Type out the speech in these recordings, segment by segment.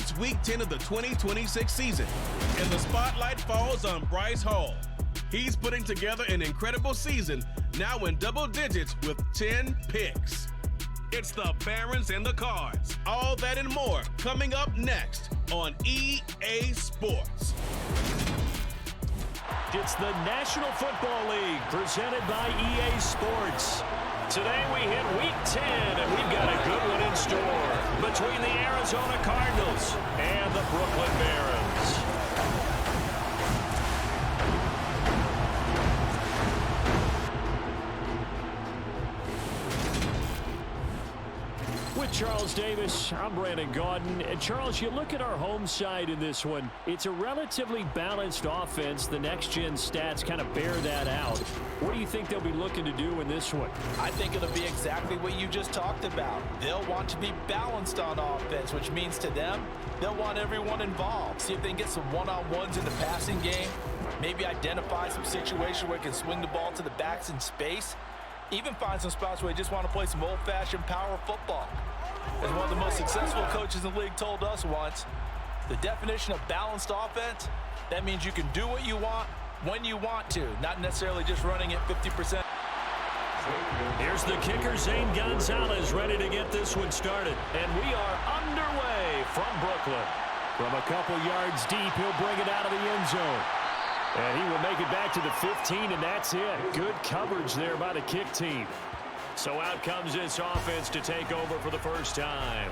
It's Week 10 of the 2026 season, and the spotlight falls on Bryce Hall. He's putting together an incredible season, now in double digits with 10 picks. It's the Barons and the Cards. All that and more coming up next on EA Sports. It's the National Football League presented by EA Sports. Today we hit Week 10, and we've got a good one in store between the Arizona Cardinals and the Brooklyn Barons. With Charles Davis, I'm Brandon Gaudin. And Charles, you look at our home side in this one, it's a relatively balanced offense. The next-gen stats kind of bear that out. What do you think they'll be looking to do in this one? I think it'll be exactly what you just talked about. They'll want to be balanced on offense, which means to them, they'll want everyone involved. See if they can get some one-on-ones in the passing game, maybe identify some situation where they can swing the ball to the backs in space, even find some spots where they just want to play some old-fashioned power football. As one of the most successful coaches in the league told us once, the definition of balanced offense, that means you can do what you want when you want to, not necessarily just running at 50%. Here's the kicker, Zane Gonzalez, ready to get this one started. And we are underway from Brooklyn. From a couple yards deep, he'll bring it out of the end zone. And he will make it back to the 15, and that's it. Good coverage there by the kick team. So out comes this offense to take over for the first time.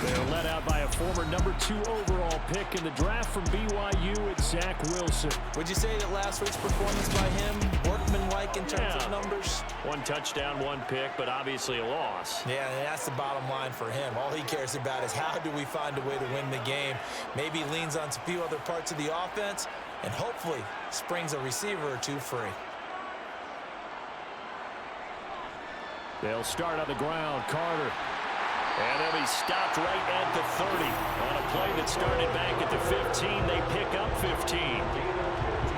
They're led out by a former number 2 overall pick in the draft from BYU. It's Zach Wilson. Would you say that last week's performance by him, workmanlike in terms of numbers? 1 touchdown, 1 pick, but obviously a loss. Yeah, and that's the bottom line for him. All he cares about is how do we find a way to win the game. Maybe leans on a few other parts of the offense, and hopefully springs a receiver or 2 free. They'll start on the ground. Carter. And they'll be stopped right at the 30. On a play that started back at the 15, they pick up 15.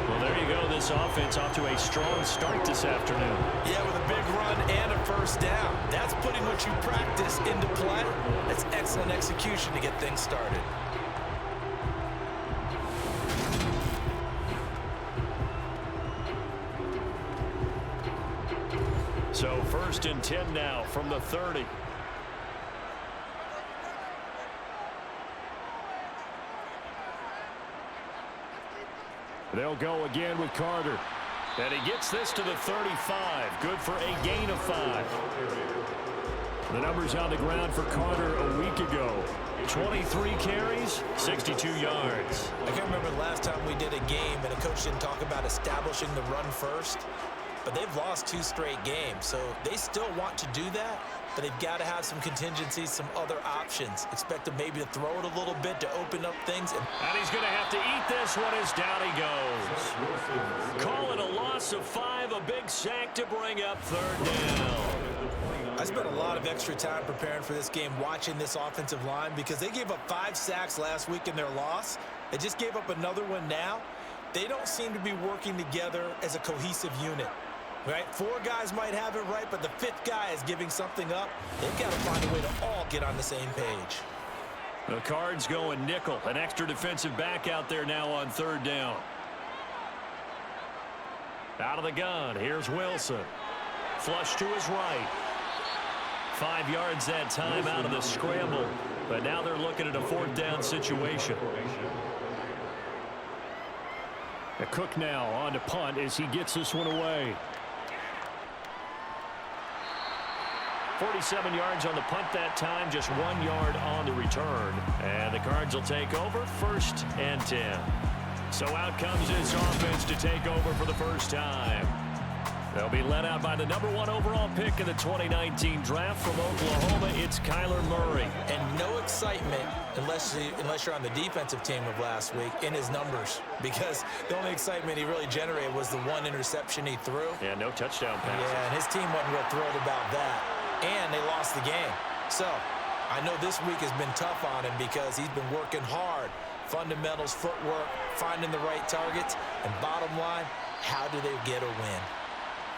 Well, there you go. This offense off to a strong start this afternoon. Yeah, with a big run and a first down. That's putting what you practice into play. That's excellent execution to get things started. So 1st and 10 now from the 30. They'll go again with Carter. And he gets this to the 35. Good for a gain of 5. The numbers on the ground for Carter a week ago. 23 carries, 62 yards. I can't remember the last time we did a game and a coach didn't talk about establishing the run first. But they've lost 2 straight games, so they still want to do that, but they've got to have some contingencies, some other options. Expect them maybe to throw it a little bit to open up things. And he's going to have to eat this one as down he goes. Call it a loss of 5, a big sack to bring up 3rd down. I spent a lot of extra time preparing for this game, watching this offensive line, because they gave up 5 sacks last week in their loss. They just gave up another one now. They don't seem to be working together as a cohesive unit. Right? 4 guys might have it right, but the 5th guy is giving something up. They've got to find a way to all get on the same page. The Cards going nickel. An extra defensive back out there now on 3rd down. Out of the gun. Here's Wilson. Flush to his right. 5 yards that time out of the scramble. But now they're looking at a 4th down situation. A Cook now on to punt as he gets this one away. 47 yards on the punt that time, just 1 yard on the return. And the Cards will take over 1st and 10. So out comes this offense to take over for the first time. They'll be led out by the number 1 overall pick in the 2019 draft from Oklahoma. It's Kyler Murray. And no excitement unless you're on the defensive team of last week in his numbers, because the only excitement he really generated was the 1 interception he threw. Yeah, no touchdown pass. Yeah, and his team wasn't real thrilled about that. And they lost the game. So I know this week has been tough on him because he's been working hard. Fundamentals, footwork, finding the right targets. And bottom line, how do they get a win?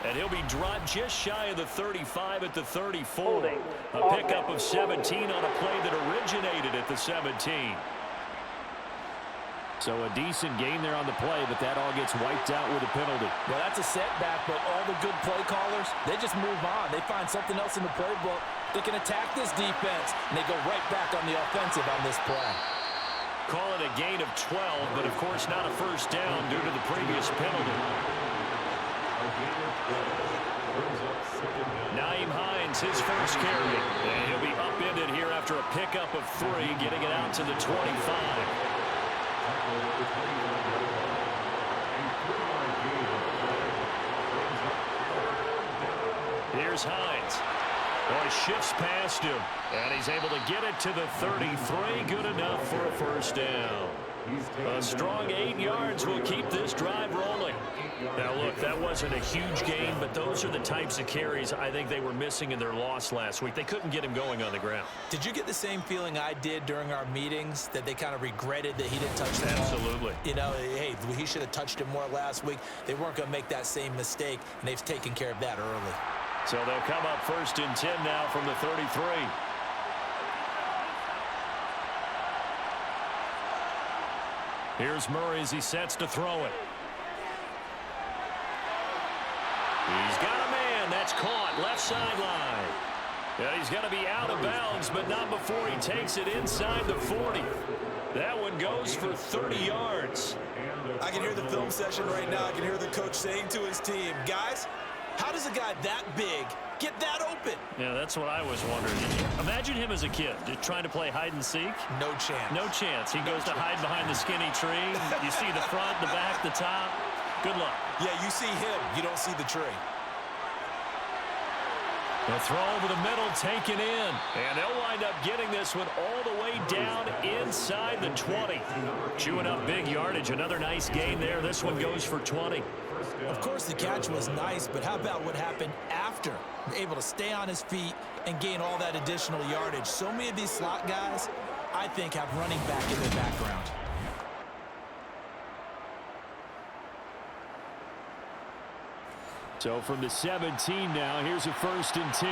And he'll be dropped just shy of the 35 at the 34. A pickup of 17 on a play that originated at the 17. So a decent gain there on the play, but that all gets wiped out with a penalty. Well, that's a setback, but all the good play callers, they just move on. They find something else in the playbook. They can attack this defense, and they go right back on the offensive on this play. Call it a gain of 12, but of course not a first down due to the previous penalty. Nyheim Hines, his first carry. And he'll be upended here after a pickup of 3, getting it out to the 25. Here's Hines. Boy, shifts past him, and he's able to get it to the 33. Good enough for a first down. A strong 8 yards will keep this drive rolling. Now, look, that wasn't a huge gain, but those are the types of carries I think they were missing in their loss last week. They couldn't get him going on the ground. Did you get the same feeling I did during our meetings, that they kind of regretted that he didn't touch the ball? Absolutely. You know, hey, he should have touched it more last week. They weren't going to make that same mistake, and they've taken care of that early. So they'll come up 1st and 10 now from the 33. Here's Murray as he sets to throw it. He's got a man. That's caught. Left sideline. Yeah, he's going to be out of bounds, but not before he takes it inside the 40. That one goes for 30 yards. I can hear the film session right now. I can hear the coach saying to his team, guys, how does a guy that big get that open? Yeah, that's what I was wondering. Imagine him as a kid, just trying to play hide and seek. No chance. No chance. He goes to hide behind the skinny tree. You see the front, the back, the top. Good luck. Yeah, you see him. You don't see the tree. The throw over the middle, taken in. And they'll wind up getting this one all the way down inside the 20. Chewing up big yardage. Another nice gain there. This one goes for 20. Of course, the catch was nice, but how about what happened after? Able to stay on his feet and gain all that additional yardage. So many of these slot guys, I think, have running back in their background. So from the 17 now, here's a 1st and 10.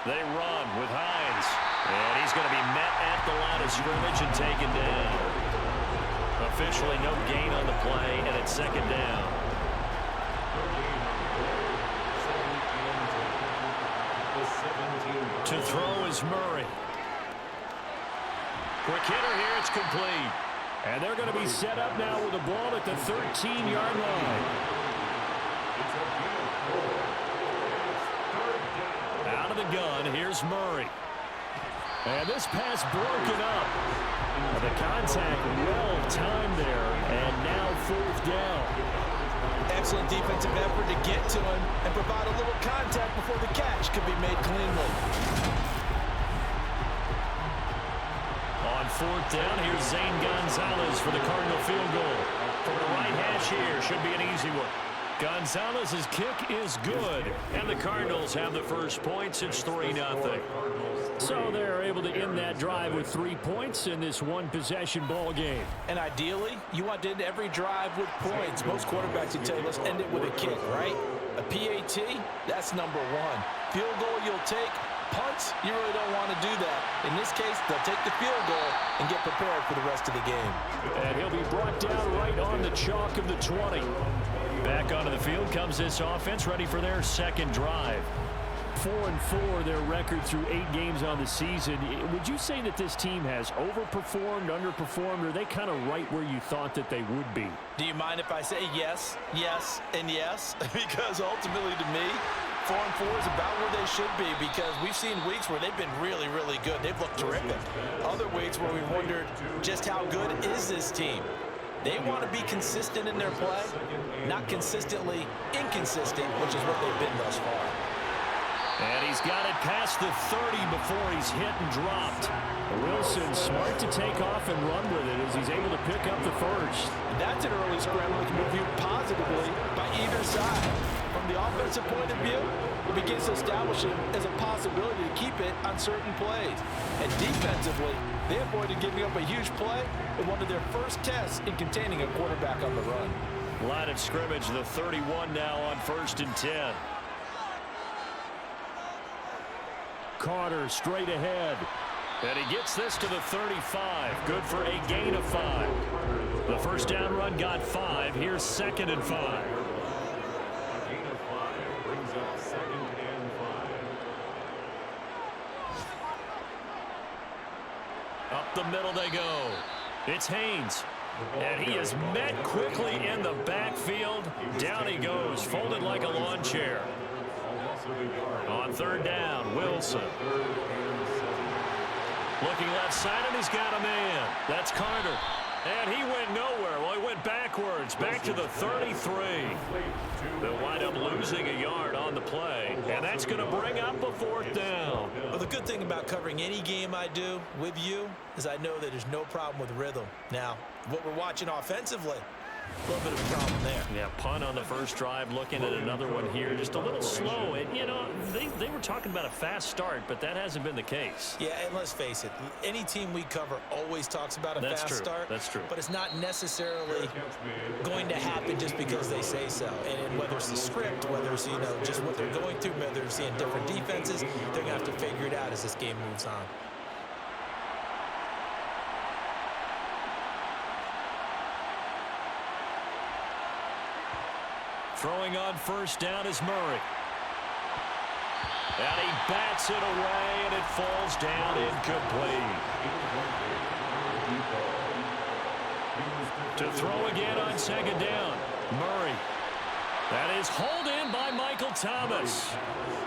They run with Hines. And he's going to be met at the line of scrimmage and taken down. Officially no gain on the play, and it's 2nd down. To throw is Murray. Quick hitter here, it's complete. And they're going to be set up now with the ball at the 13-yard line. Out of the gun, here's Murray. And this pass broken up. The contact well timed there, and now 4th down. Excellent defensive effort to get to him and provide a little contact before the catch could be made cleanly. On 4th down, here's Zane Gonzalez for the Cardinal field goal. From the right hash here, should be an easy one. Gonzalez's kick is good, and the Cardinals have the first points. It's 3-0. So they're able to end that drive with 3 points in this one-possession ball game. And ideally, you want to end every drive with points. Most quarterbacks would tell you, let's end it with a kick, right? A PAT, that's number 1. Field goal you'll take. Punts, you really don't want to do that. In this case, they'll take the field goal and get prepared for the rest of the game. And he'll be brought down right on the chalk of the 20. Back onto the field comes this offense, ready for their 2nd drive. 4-4, their record through 8 games on the season. Would you say that this team has overperformed, underperformed, or are they kind of right where you thought that they would be? Do you mind if I say yes, yes, and yes? Because ultimately to me, 4-4 is about where they should be, because we've seen weeks where they've been really, really good. They've looked terrific. Other weeks where we wondered just how good is this team. They want to be consistent in their play, not consistently inconsistent, which is what they've been thus far. And he's got it past the 30 before he's hit and dropped. Wilson smart to take off and run with it as he's able to pick up the first. That's an early scramble that can be viewed positively by either side. From the offensive point of view, it begins to establish it as a possibility to keep it on certain plays. And defensively, They avoided giving up a huge play in one of their first tests in containing a quarterback on the run. Line of scrimmage, the 31 now on 1st and 10. Carter straight ahead. And he gets this to the 35. Good for a gain of 5. The first down run got 5. Here's 2nd and 5. A gain of 5 brings up 2nd and 5. Up the middle they go. It's Haynes. And he is met quickly in the backfield. Down he goes, folded like a lawn chair. On 3rd down, Wilson. Looking left side, and he's got a man. That's Carter. And he went nowhere. Well, he went backwards, back to the 33. They'll wind up losing a yard on the play, and that's going to bring up a 4th down. Well, the good thing about covering any game I do with you is I know that there's no problem with rhythm. Now, what we're watching offensively, a little bit of a problem there. Yeah, punt on the first drive, looking at another one here, just a little slow. And, you know, they were talking about a fast start, but that hasn't been the case. Yeah, and let's face it, any team we cover always talks about a fast start. That's true. But it's not necessarily going to happen just because they say so. And whether it's the script, whether it's, you know, just what they're going through, whether they're seeing different defenses, they're going to have to figure it out as this game moves on. Throwing on 1st down is Murray. And he bats it away, and it falls down incomplete. To throw again on 2nd down, Murray. That is hauled in by Michael Thomas.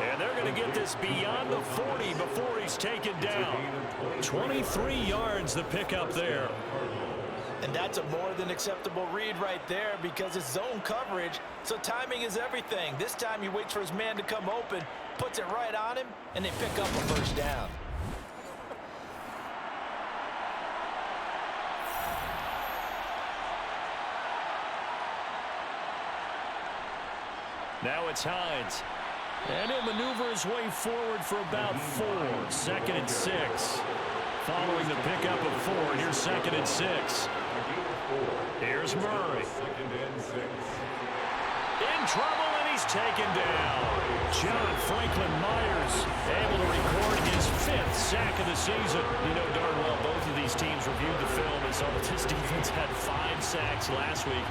And they're going to get this beyond the 40 before he's taken down. 23 yards the pickup there. And that's a more than acceptable read right there because it's zone coverage, so timing is everything. This time he waits for his man to come open, puts it right on him, and they pick up a 1st down. Now it's Hines. And he'll maneuver his way forward for about 4. 2nd and 6. Following the pickup of 4, here's 2nd and 6. Here's Murray. In trouble, and he's taken down. John Franklin Myers able to record his 5th sack of the season. You know darn well both of these teams reviewed the film and saw that this defense had 5 sacks last week.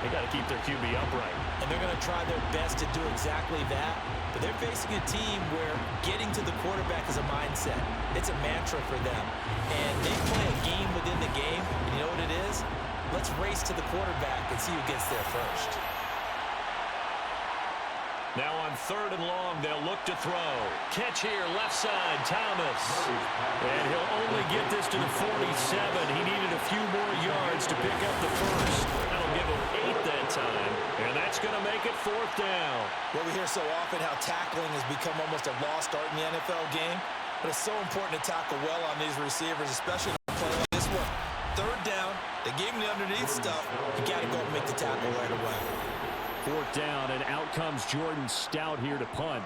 They got to keep their QB upright. And they're going to try their best to do exactly that. But they're facing a team where getting to the quarterback is a mindset. It's a mantra for them. And they play a game within the game. And you know what it is? Let's race to the quarterback and see who gets there first. Now on 3rd and long, they'll look to throw. Catch here, left side, Thomas. And he'll only get this to the 47. He needed a few more yards to pick up the 1st. That'll give him 8 that time. And that's going to make it 4th down. Well, we hear so often how tackling has become almost a lost art in the NFL game. But it's so important to tackle well on these receivers, especially in a play like this one. 3rd down, they gave him the underneath stuff. You got to go and make the tackle right away. 4th down, and out comes Jordan Stout here to punt.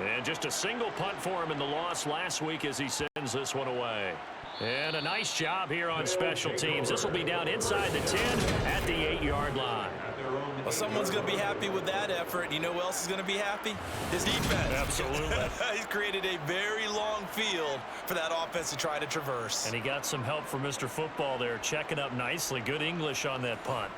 And just a single punt for him in the loss last week as he sends this one away. And a nice job here on special teams. This will be down inside the 10 at the 8-yard line. Well, someone's going to be happy with that effort. You know who else is going to be happy? His defense. Absolutely. He's created a very long field for that offense to try to traverse. And he got some help from Mr. Football there, checking up nicely. Good English on that punt.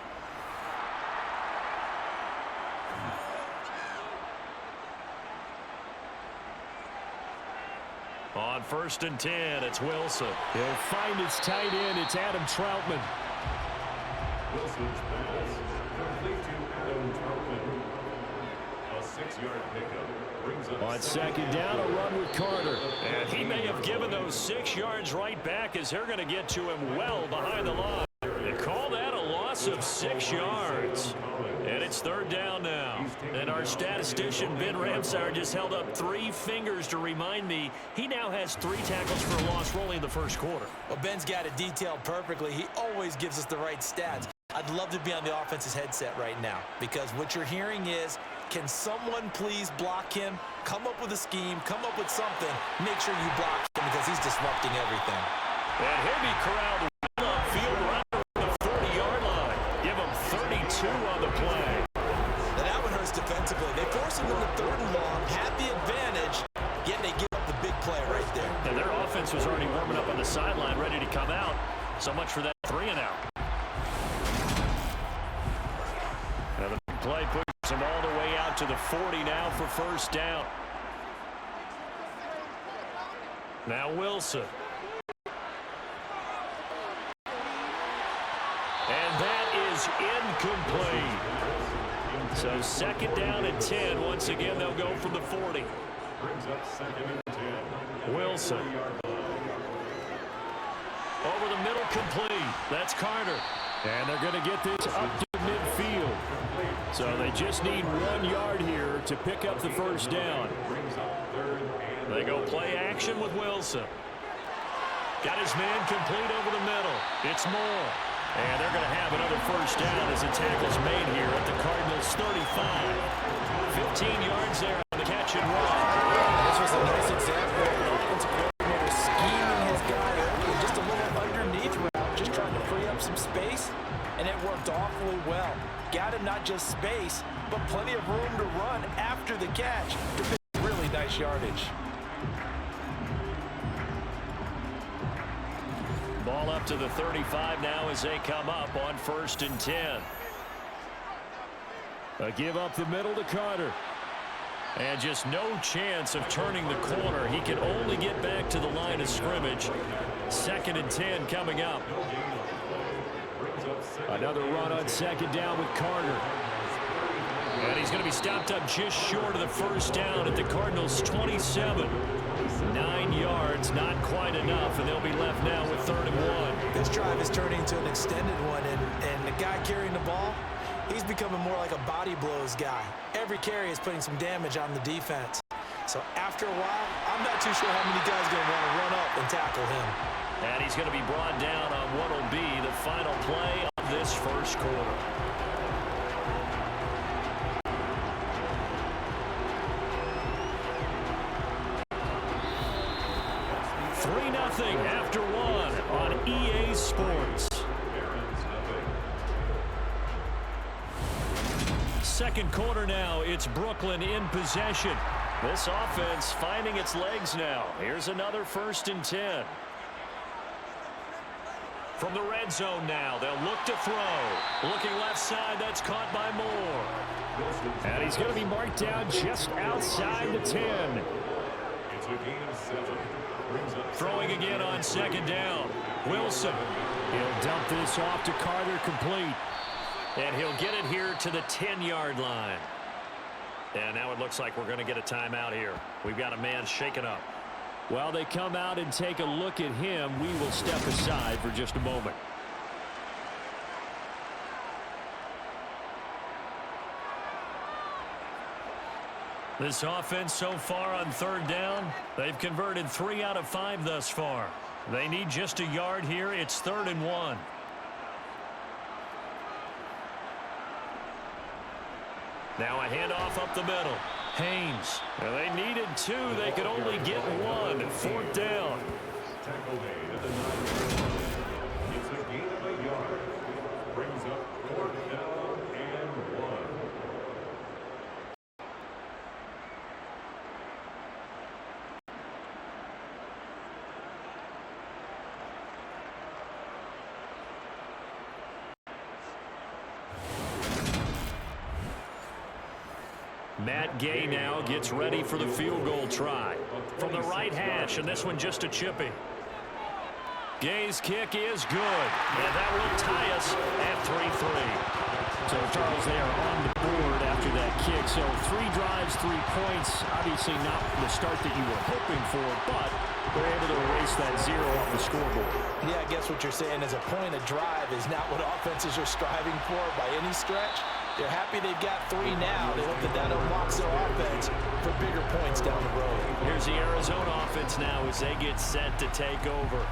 On 1st and 10, it's Wilson. He'll find his tight end. It's Adam Troutman. Wilson's pass complete to Adam Troutman. A 6-yard pickup brings up On 2nd down, a run with Carter. And he may have given those 6 yards right back as they're going to get to him well behind the line. They call that a loss of 6 yards. And it's 3rd down now. And our statistician, Ben Ramsauer, just held up 3 fingers to remind me he now has 3 tackles for a loss rolling in the 1st quarter. Well, Ben's got it detailed perfectly. He always gives us the right stats. I'd love to be on the offense's headset right now because what you're hearing is, can someone please block him? Come up with a scheme, come up with something. Make sure you block him because he's disrupting everything. And he'll be corralled well upfield right around the 40-yard line. Give him 32 on the play. Now that one hurts defensively. They force him into 3rd and long, have the advantage, yet they give up the big play right there. And their offense was already warming up on the sideline, ready to come out. So much for that 3-and-out. Now the big play pushes them all the way out to the 40 now for first down. Now Wilson. And that is incomplete. So 2nd down and 10. Once again, they'll go from the 40. Brings up 2nd and 10. Wilson. Over the middle, complete. That's Carter. And they're going to get this up to midfield. So they just need 1 yard here to pick up the first down. They go play action with Wilson. Got his man complete over the middle. It's Moore. And they're going to have another first down as the tackle's made here at the Cardinals' 35. 15 yards there on the catch and run. This was a nice example of the offensive coordinator scheming his guy open, just a little underneath route, just trying to free up some space, and it worked awfully well. Got him not just space, but plenty of room to run after the catch to pick really nice yardage. Ball up to the 35 now as they come up on 1st and 10. A give up the middle to Carter. And just no chance of turning the corner. He can only get back to the line of scrimmage. 2nd and 10 coming up. Another run on 2nd down with Carter. And he's going to be stopped up just short of the first down at the Cardinals' 27. 9 yards, not quite enough, and they'll be left now with 3rd and 1. This drive is turning into an extended one, and the guy carrying the ball, he's becoming more like a body blows guy. Every carry is putting some damage on the defense. So after a while, I'm not too sure how many guys are going to want to run up and tackle him. And he's going to be brought down on what will be the final play of this first quarter. 3-0 after 1 on EA Sports. Second quarter now, it's Brooklyn in possession. This offense finding its legs now. Here's another 1st and 10. From the red zone now, they'll look to throw. Looking left side, that's caught by Moore. And he's going to be marked down just outside the 10. It's a gain of 7. Throwing again on 2nd down. Wilson. He'll dump this off to Carter, complete. And he'll get it here to the 10-yard line. And now it looks like we're going to get a timeout here. We've got a man shaken up. While they come out and take a look at him, we will step aside for just a moment. This offense so far on 3rd down, they've converted 3 out of 5 thus far. They need just a yard here. It's 3rd and 1. Now a handoff up the middle. Haynes. Well, they needed 2. They could only get 1. 4th down. Tackle made at the 9-yard line. It's a gain of a yard. Brings up 4th down and 1. Matt Gay now gets ready for the field goal try. From the right hash, and this one just a chippy. Gay's kick is good, and that will tie us at 3-3. So, Charles, they are on the board after that kick. So 3 drives, 3 points. Obviously not the start that you were hoping for, but they're able to erase that 0 off the scoreboard. Yeah, I guess what you're saying is a point of drive is not what offenses are striving for by any stretch. They're happy they've got 3 now. They hope that that unlocks their offense for bigger points down the road. Here's the Arizona offense now as they get set to take over.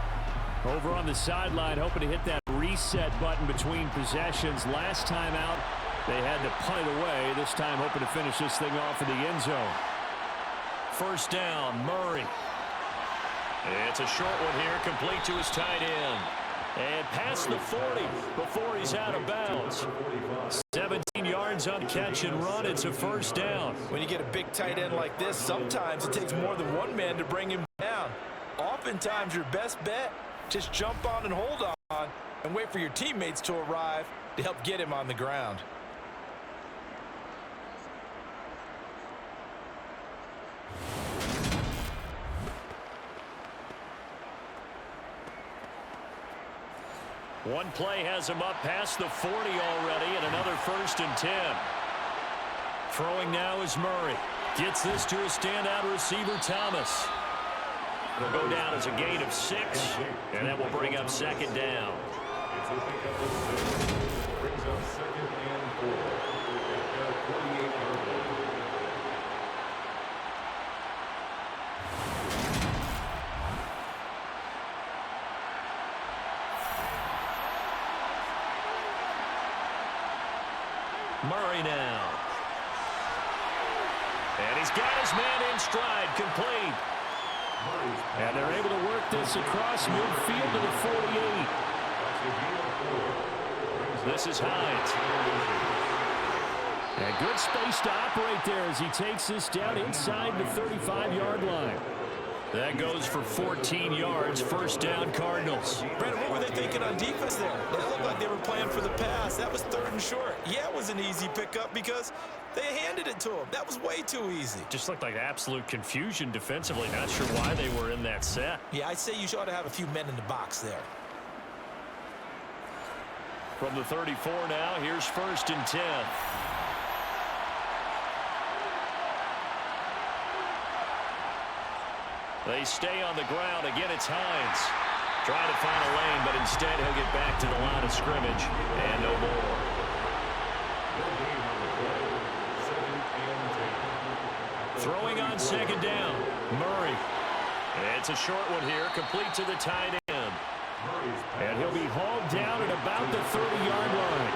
Over on the sideline, hoping to hit that reset button between possessions. Last time out, they had to punt it away. This time, hoping to finish this thing off in the end zone. First down, Murray. It's a short one here, complete to his tight end. And past the 40 before he's out of bounds. 17 yards on catch and run. It's a first down. When you get a big tight end like this, sometimes it takes more than one man to bring him down. Oftentimes, your best bet, just jump on and hold on and wait for your teammates to arrive to help get him on the ground. One play has him up past the 40 already, and another 1st and 10. Throwing now is Murray. Gets this to a standout receiver, Thomas. Will go down as a gain of 6, and that will bring up 2nd down. It's a pickup of 6. Brings up 2nd and 4. At the 48-yard line. Murray now. And he's got his man in stride, complete. And they're able to work this across midfield to the 48. This is Hines. And good space to operate there as he takes this down inside the 35-yard line. That goes for 14 yards, 1st down Cardinals. Brandon, what were they thinking on defense there? It looked like they were playing for the pass. That was 3rd and short. Yeah, it was an easy pickup because they handed it to him. That was way too easy. Just looked like absolute confusion defensively. Not sure why they were in that set. Yeah, I'd say you ought to have a few men in the box there. From the 34 now, here's 1st and 10. They stay on the ground. Again, it's Hines. Trying to find a lane, but instead he'll get back to the line of scrimmage. And no more. Throwing on 2nd down. Murray. It's a short one here, complete to the tight end. And he'll be hauled down at about the 30-yard line.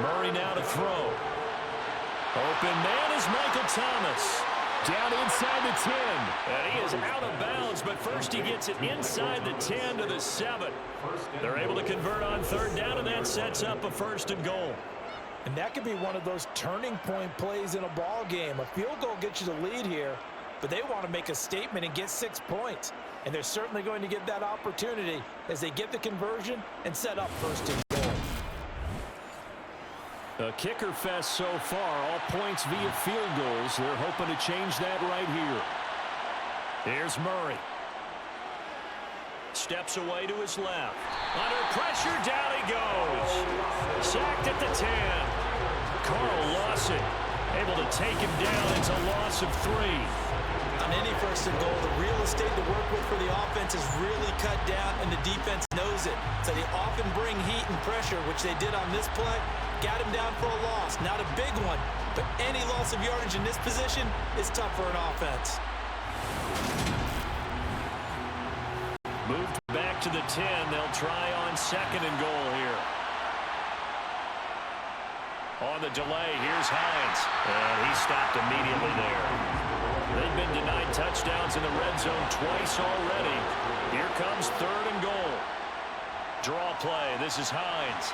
Murray now to throw. Open man is Michael Thomas. Down inside the 10. And he is out of bounds, but first he gets it inside the 10 to the 7. They're able to convert on 3rd down, and that sets up a 1st and goal. And that could be one of those turning point plays in a ball game. A field goal gets you the lead here, but they want to make a statement and get 6 points. And they're certainly going to get that opportunity as they get the conversion and set up 1st and goal. A kicker fest so far, all points via field goals. They're hoping to change that right here. Here's Murray. Steps away to his left. Under pressure, down he goes. Sacked at the 10. Carl Lawson able to take him down. It's a loss of 3. On any 1st and goal, the real estate to work with for the offense is really cut down, and the defense knows it. So they often bring heat and pressure, which they did on this play. Got him down for a loss. Not a big one, but any loss of yardage in this position is tough for an offense. Moved back to the 10. They'll try on 2nd and goal here. On the delay, here's Hines. And he stopped immediately there. They've been denied touchdowns in the red zone twice already. Here comes 3rd and goal. Draw play. This is Hines.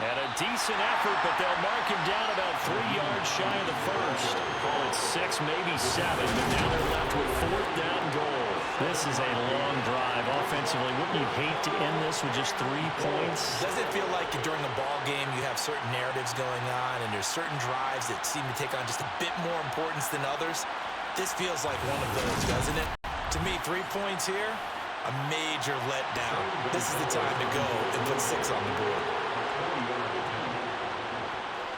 And a decent effort, but they'll mark him down about 3 yards shy of the 1st. Call it 6, maybe 7, but now they're left with 4th down goal. This is a long drive offensively. Wouldn't you hate to end this with just 3 points? Does it feel like during a ball game you have certain narratives going on and there's certain drives that seem to take on just a bit more importance than others? This feels like one of those, doesn't it? To me, 3 points here, a major letdown. This is the time to go and put 6 on the board.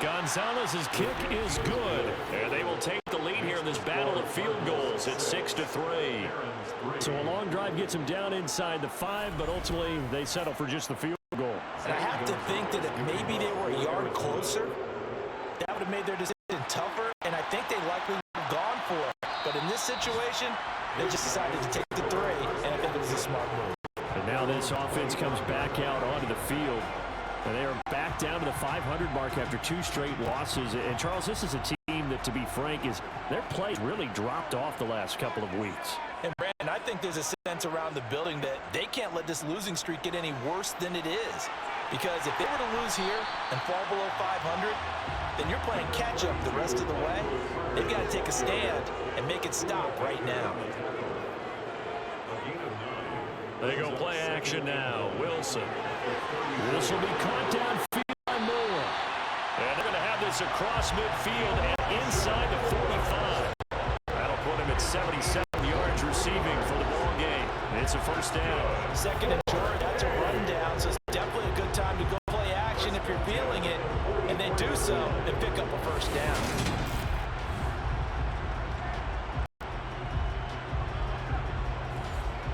Gonzalez's kick is good, and they will take the lead here in this battle of field goals at 6-3. So a long drive gets them down inside the 5, but ultimately they settle for just the field goal. And I have to think that if maybe they were a yard closer, that would have made their decision tougher, and I think they likely would have gone for it. But in this situation, they just decided to take the 3, and I think it was a smart move. And now this offense comes back out onto the field. And they are back down to the 500 mark after 2 straight losses. And, Charles, this is a team that, to be frank, is their play really dropped off the last couple of weeks. And, Brandon, I think there's a sense around the building that they can't let this losing streak get any worse than it is. Because if they were to lose here and fall below 500, then you're playing catch-up the rest of the way. They've got to take a stand and make it stop right now. They go play action now. Wilson. This will be caught downfield by Moore. And they're going to have this across midfield and inside the 45. That'll put him at 77 yards receiving for the ball game. It's a first down. Second and short, that's a rundown, so it's definitely a good time to go play action if you're feeling it. And they do so and pick up a first down.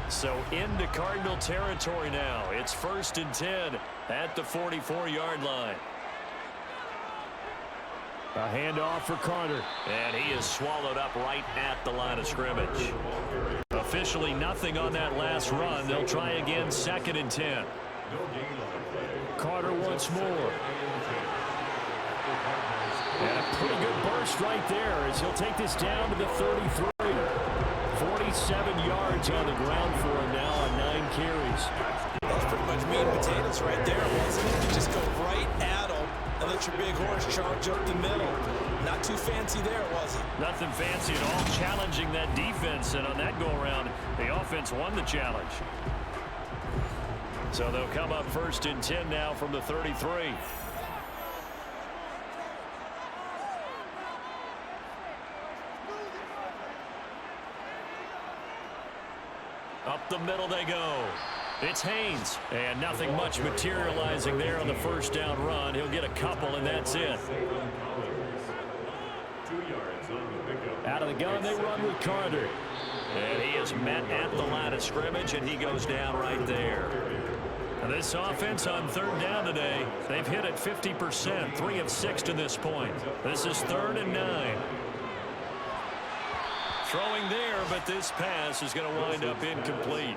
So into Cardinal territory now. It's 1st and 10 at the 44-yard line. A handoff for Carter. And he is swallowed up right at the line of scrimmage. Officially nothing on that last run. They'll try again 2nd and 10. Carter once more. And a pretty good burst right there as he'll take this down to the 33. 47 yards on the ground for him now on 9 carries. That's pretty much meat and potatoes right there, wasn't it? You just go right at them and let your big horse charge up the middle. Not too fancy there, was it? Nothing fancy at all, challenging that defense, and on that go-around, the offense won the challenge. So they'll come up 1st and 10 now from the 33. Up the middle they go. It's Haynes. And nothing much materializing there on the first down run. He'll get a couple, and that's it. Out of the gun, they run with Carter. And he is met at the line of scrimmage, and he goes down right there. And this offense on 3rd down today, they've hit it 50%, 3 of 6 to this point. This is 3rd and 9. Throwing there, but this pass is going to wind up incomplete.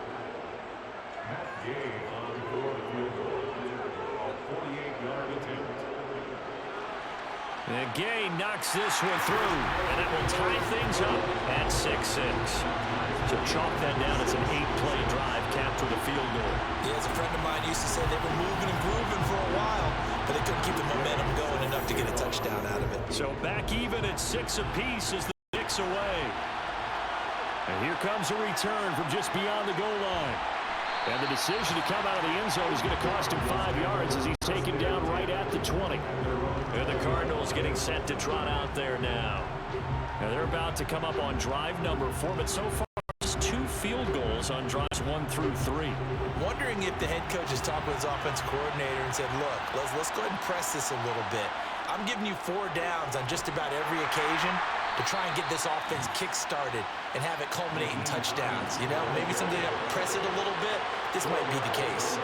And Gay knocks this one through, and it will tie things up at 6-6. So chalk that down. It's an 8-play drive capped with a field goal. Yeah, as a friend of mine used to say, they were moving and grooving for a while, but they couldn't keep the momentum going enough to get a touchdown out of it. So back even at 6 apiece as the Knicks away. And here comes a return from just beyond the goal line. And the decision to come out of the end zone is going to cost him 5 yards as he's taken down right at the 20. And the Cardinals getting set to trot out there now. And they're about to come up on drive number 4, but so far just 2 field goals on drives 1 through 3. Wondering if the head coach has talked with his offensive coordinator and said, look, let's go ahead and press this a little bit. I'm giving you 4 downs on just about every occasion to try and get this offense kick-started and have it culminate in touchdowns. You know, maybe something to press it a little bit. This might be the case.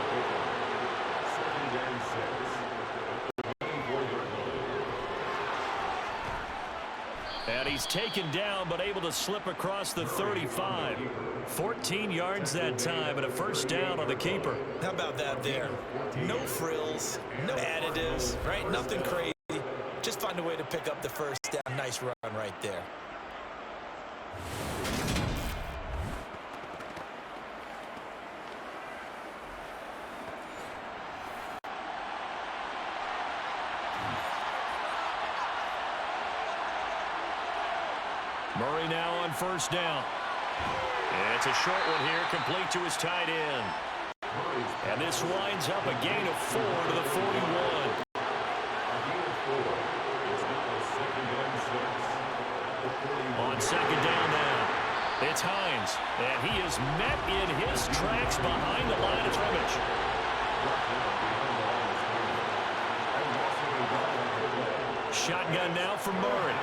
And he's taken down, but able to slip across the 35. 14 yards that time, and a first down on the keeper. How about that there? No frills, no additives, right? Nothing crazy. Just find a way to pick up the first down. Nice run right there. Murray now on first down. And it's a short one here, complete to his tight end. And this winds up a gain of 4 to the 41. On second down now, it's Hines, and he is met in his tracks behind the line of scrimmage. Shotgun now for Murray.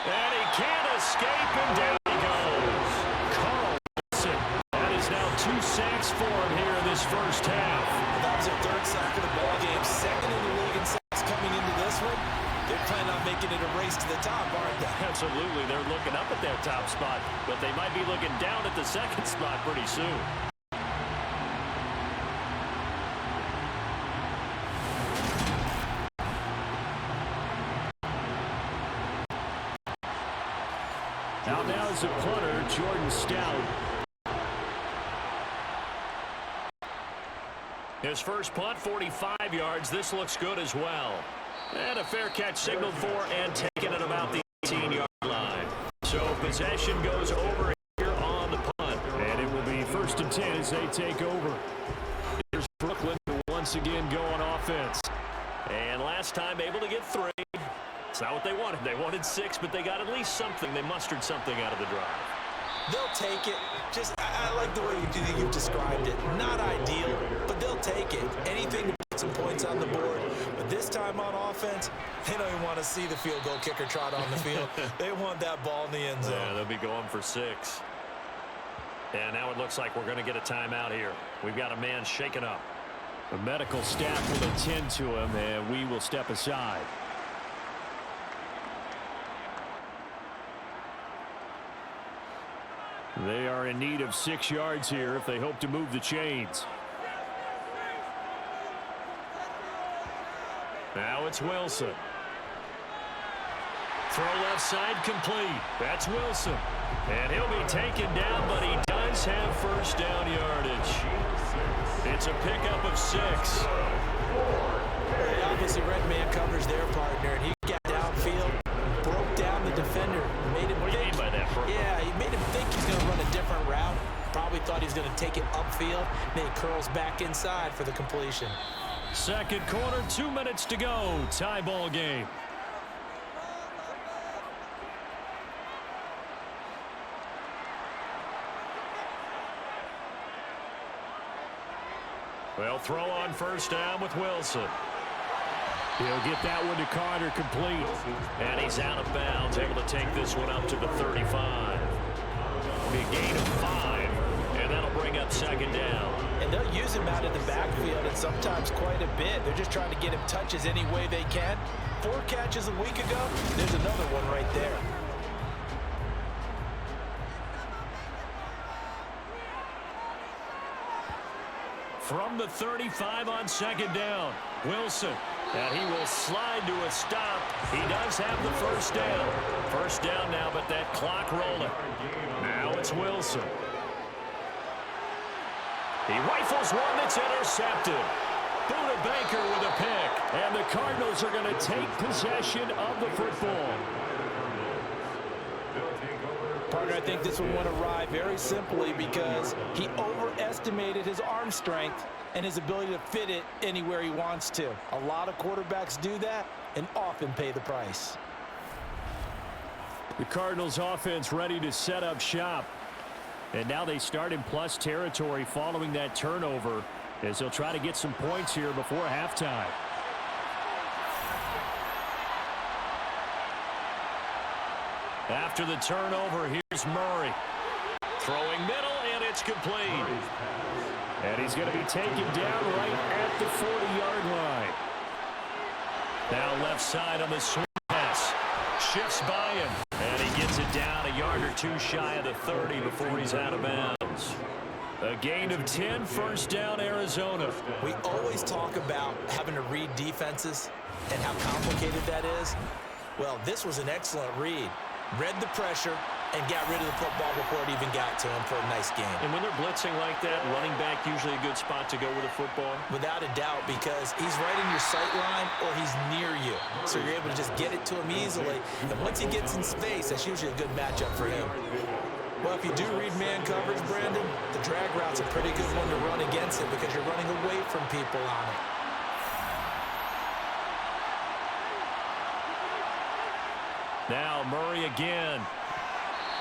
And he can't escape, and down he goes. Carl Wilson. That is now 2 sacks for him here in this first half. That was their 3rd sack of the ball game, 2nd in the league in sacks coming into this one. They're planning on making it a race to the top, aren't they? Absolutely. They're looking up at that top spot, but they might be looking down at the 2nd spot pretty soon. Out now is the punter, Jordan Stout. His first punt, 45 yards. This looks good as well. And a fair catch signaled for and taken at about the 18-yard line. So possession goes over here on the punt. And it will be 1st and 10 as they take over. Here's Brooklyn once again go on offense. And last time able to get 3. It's not what they wanted. They wanted 6, but they got at least something. They mustered something out of the drive. They'll take it. I like the way you've described it. Not ideal, but they'll take it. Anything to put some points on the board. But this time on offense, they don't even want to see the field goal kicker trot on the field. They want that ball in the end zone. Yeah, they'll be going for 6. And now it looks like we're going to get a timeout here. We've got a man shaken up. The medical staff will attend to him, and we will step aside. They are in need of 6 yards here if they hope to move the chains. Now it's Wilson. Throw left side complete. That's Wilson. And he'll be taken down, but he does have first down yardage. It's a pickup of 6. They obviously read man coverage their partner, and he got downfield, broke down the defender, made him What do you mean by that, Brooklyn? Yeah, he made him think he's going to run a different route. Probably thought he was going to take it upfield. Then he curls back inside for the completion. Second quarter, 2 minutes to go. Tie ball game. Well, throw on first down with Wilson. He'll get that one to Carter complete. And he's out of bounds, able to take this one up to the 35. Be a gain of 5, and that'll bring up second down. And they'll use him out of the backfield, and sometimes quite a bit. They're just trying to get him touches any way they can. 4 catches a week ago, there's another one right there. From the 35 on second down, Wilson. And he will slide to a stop. He does have the first down. First down now, but that clock rolling. Now it's Wilson. He rifles one that's intercepted. Budda Baker with a pick. And the Cardinals are going to take possession of the football. Partner, I think this one went awry very simply because he overestimated his arm strength and his ability to fit it anywhere he wants to. A lot of quarterbacks do that and often pay the price. The Cardinals offense ready to set up shop. And now they start in plus territory following that turnover as they'll try to get some points here before halftime. After the turnover, here's Murray. Throwing middle, and it's complete. And he's going to be taken down right at the 40-yard line. Now left side on the swing pass. Shifts by him, and he gets it down a yard or 2 shy of the 30 before he's out of bounds. A gain of 10, first down, Arizona. We always talk about having to read defenses and how complicated that is. Well, this was an excellent read. Read the pressure and got rid of the football before it even got to him for a nice game. And when they're blitzing like that, running back usually a good spot to go with the football? Without a doubt, because he's right in your sight line or he's near you. So you're able to just get it to him easily. And once he gets in space, that's usually a good matchup for him. Well, if you do read man coverage, Brandon, the drag route's a pretty good one to run against it because you're running away from people on it. Now Murray again.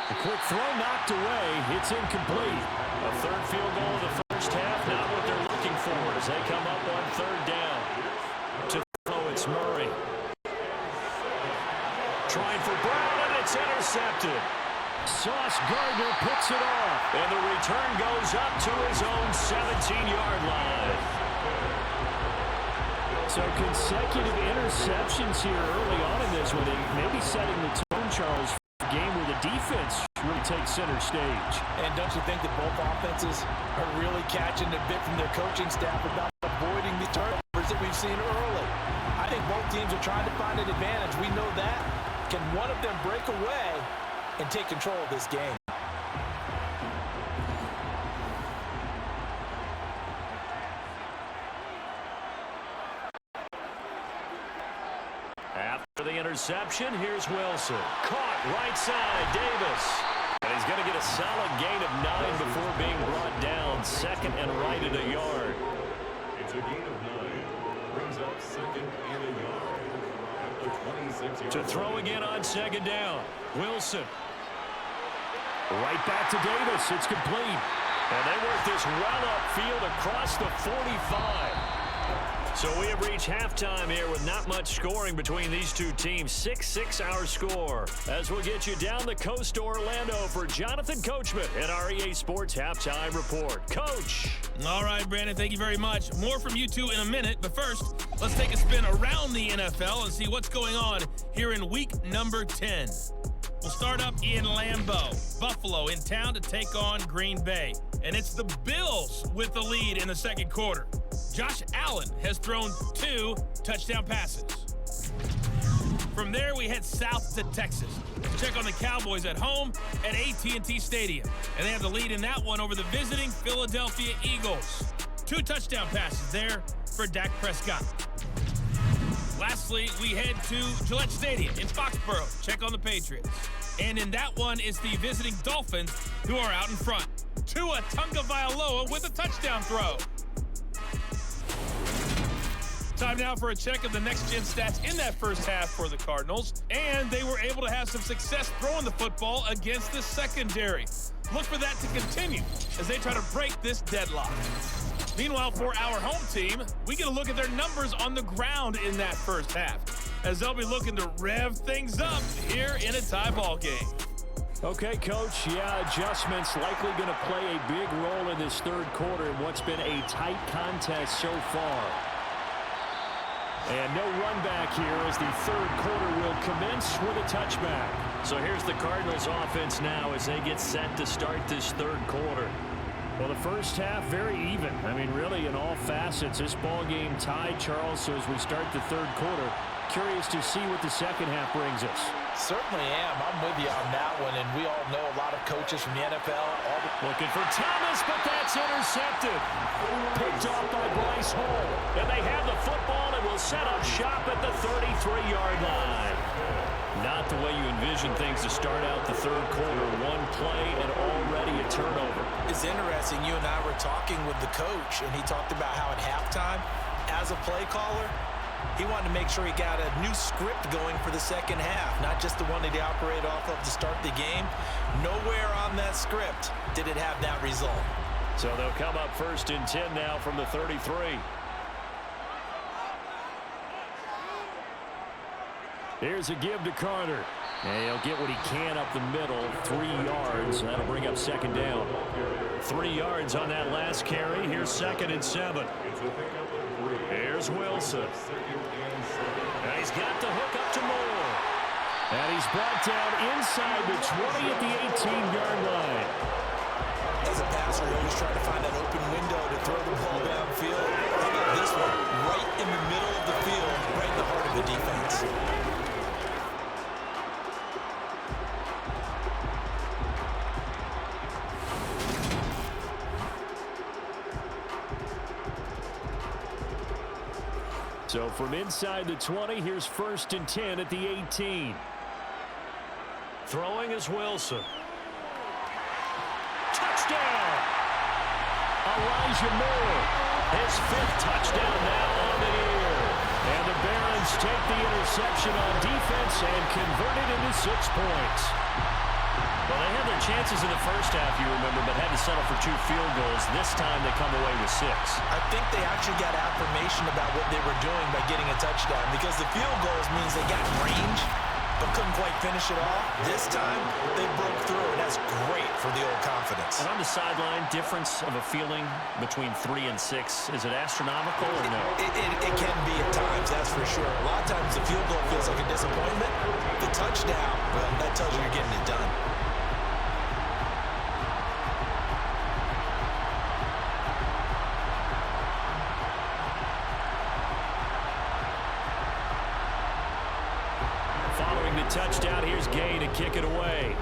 A quick throw knocked away. It's incomplete. A third field goal of the first half. Not what they're looking for as they come up on third down. To throw, it's Murray. Trying for Brown, and it's intercepted. Sauce Gardner picks it off. And the return goes up to his own 17-yard line. So consecutive interceptions here early on in this one, and maybe setting the tone, Charles, for a game where the defense really takes center stage. And don't you think that both offenses are really catching a bit from their coaching staff about avoiding the turnovers that we've seen early? I think both teams are trying to find an advantage. We know that. Can one of them break away? and take control of this game. After the interception, here's Wilson. Caught right side, Davis. And he's going to get a solid gain of 9 before being brought down. Second and right at a yard. It's a gain of 9. Brings up second and a yard. At the 26-yard To throw again on second down. Wilson. Right back to Davis. It's complete. And they work this well upfield across the 45. So we have reached halftime here with not much scoring between these two teams. 6-6 our score. As we'll get you down the coast to Orlando for Jonathan Coachman at our EA Sports Halftime Report. Coach. All right, Brandon, thank you very much. More from you two in a minute, but first, let's take a spin around the NFL and see what's going on here in week number 10. We'll start up in Lambeau. Buffalo in town to take on Green Bay. And it's the Bills with the lead in the second quarter. Josh Allen has thrown 2 touchdown passes. From there, we head south to Texas to check on the Cowboys at home at AT&T Stadium. And they have the lead in that one over the visiting Philadelphia Eagles. 2 touchdown passes there for Dak Prescott. Lastly, we head to Gillette Stadium in Foxborough. Check on the Patriots. And in that one, it's the visiting Dolphins who are out in front. Tua Tagovailoa with a touchdown throw. Time now for a check of the next-gen stats in that first half for the Cardinals. And they were able to have some success throwing the football against the secondary. Look for that to continue as they try to break this deadlock. Meanwhile, for our home team, we get a look at their numbers on the ground in that first half, as they'll be looking to rev things up here in a tie ball game. Okay, Coach, adjustments likely going to play a big role in this third quarter in what's been a tight contest so far. And no run back here as the third quarter will commence with a touchback. So here's the Cardinals offense now as they get set to start this third quarter. Well, the first half, very even. I mean, really, in all facets, this ball game tied, Charles. So as we start the third quarter, curious to see what the second half brings us. Certainly am. I'm with you on that one, and we all know a lot of coaches from the NFL. Looking for Thomas, but that's intercepted. Picked off by Bryce Hall. And they have the football and will set up shop at the 33-yard line. Not the way you envision things to start out the third quarter. One play and already a turnover. It's interesting. You and I were talking with the coach, and he talked about how at halftime, as a play caller, he wanted to make sure he got a new script going for the second half, not just the one that he operated off of to start the game. Nowhere on that script did it have that result. So they'll come up first and 10 now from the 33. Here's a give to Carter. And he'll get what he can up the middle, 3 yards. That'll bring up second down. 3 yards on that last carry. Here's second and 7. Here's Wilson. And he's got the hook up to Moore. And he's brought down inside the 20 at the 18-yard line. As a passer, you're always trying to find that open window to throw the ball downfield. How about this one? Right in the middle of the field, right in the heart of the defense. So from inside the 20, here's first and 10 at the 18. Throwing is Wilson. Touchdown! Elijah Moore, his 5th touchdown now on the year. And the Barons take the interception on defense and convert it into 6 points. Well, they had their chances in the first half, you remember, but had to settle for 2 field goals. This time they come away with 6. I think they actually got affirmation about what they were doing by getting a touchdown, because the field goals means they got range but couldn't quite finish it off. This time they broke through, and that's great for the old confidence. And on the sideline, difference of a feeling between 3 and 6, is it astronomical or no? It can be at times, that's for sure. A lot of times the field goal feels like a disappointment. The touchdown, well, that tells you you're getting it done. Following the touchdown, here's Gay to kick it away.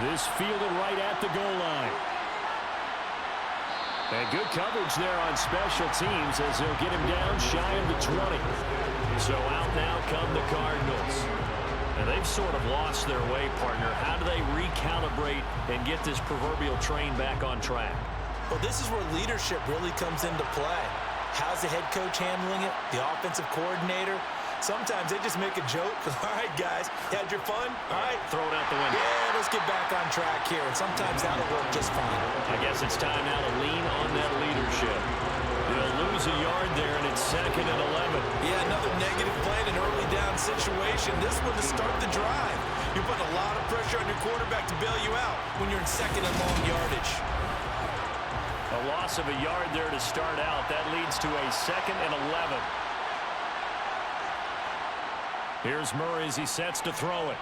This fielded right at the goal line. And good coverage there on special teams as they'll get him down shy of the 20. So out now come the Cardinals. And they've sort of lost their way, partner. How do they recalibrate and get this proverbial train back on track? Well, this is where leadership really comes into play. How's the head coach handling it? The offensive coordinator? Sometimes they just make a joke. All right, guys, you had your fun? All right. Throw it out the window. Yeah, let's get back on track here. And sometimes that'll work just fine. I guess it's time now to lean on that leadership. They'll lose a yard there, and it's 2nd and 11. Yeah, another negative play in an early down situation. This one to start the drive. You're putting a lot of pressure on your quarterback to bail you out when you're in 2nd and long yardage. A loss of a yard there to start out. That leads to a 2nd and 11. Here's Murray as he sets to throw it.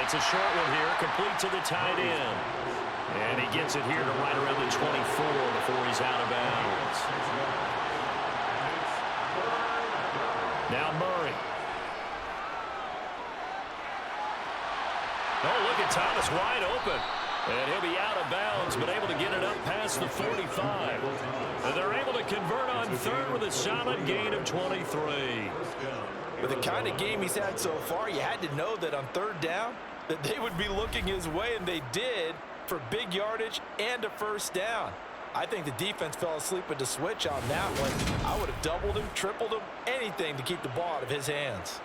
It's a short one here, complete to the tight end. And he gets it here to right around the 24 before he's out of bounds. Now Murray. Oh, look at Thomas wide open. And he'll be out of bounds, but able to get it up past the 45. And they're able to convert on 3rd with a solid gain of 23. With the kind of game he's had so far, you had to know that on 3rd down, that they would be looking his way, and they did, for big yardage and a 1st down. I think the defense fell asleep with the switch on that one. I would have doubled him, tripled him, anything to keep the ball out of his hands.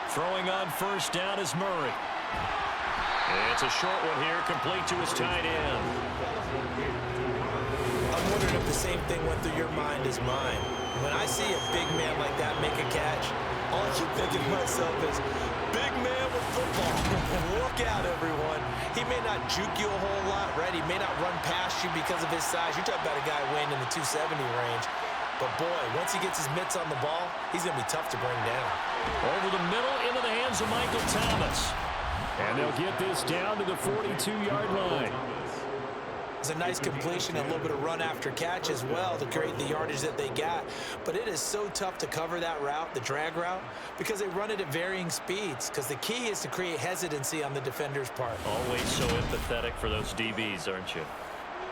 Throwing on 1st down is Murray. It's a short one here, complete to his tight end. I'm wondering if the same thing went through your mind as mine. When I see a big man like that make a catch, all I keep thinking to myself is, big man with football. Look out, everyone. He may not juke you a whole lot, right? He may not run past you because of his size. You're talking about a guy weighing in the 270 range. But, boy, once he gets his mitts on the ball, he's going to be tough to bring down. Over the middle, into the hands of Michael Thomas. And they'll get this down to the 42-yard line. It's a nice completion, a little bit of run after catch as well to create the yardage that they got. But it is so tough to cover that route, the drag route, because they run it at varying speeds. Because the key is to create hesitancy on the defender's part. Always so empathetic for those DBs, aren't you?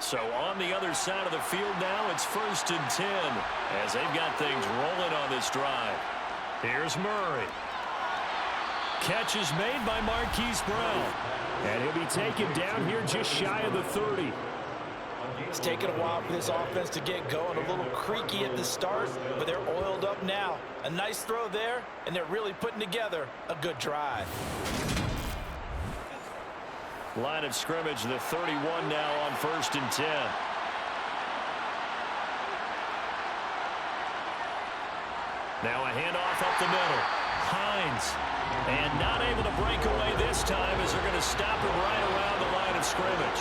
So on the other side of the field now, it's 1st and 10 as they've got things rolling on this drive. Here's Murray. Catch is made by Marquise Brown. And he'll be taken down here just shy of the 30. It's taken a while for this offense to get going. A little creaky at the start, but they're oiled up now. A nice throw there, and they're really putting together a good drive. Line of scrimmage, the 31 now on 1st and 10. Now a handoff up the middle. Hines. And not able to break away this time as they're going to stop him right around the line of scrimmage.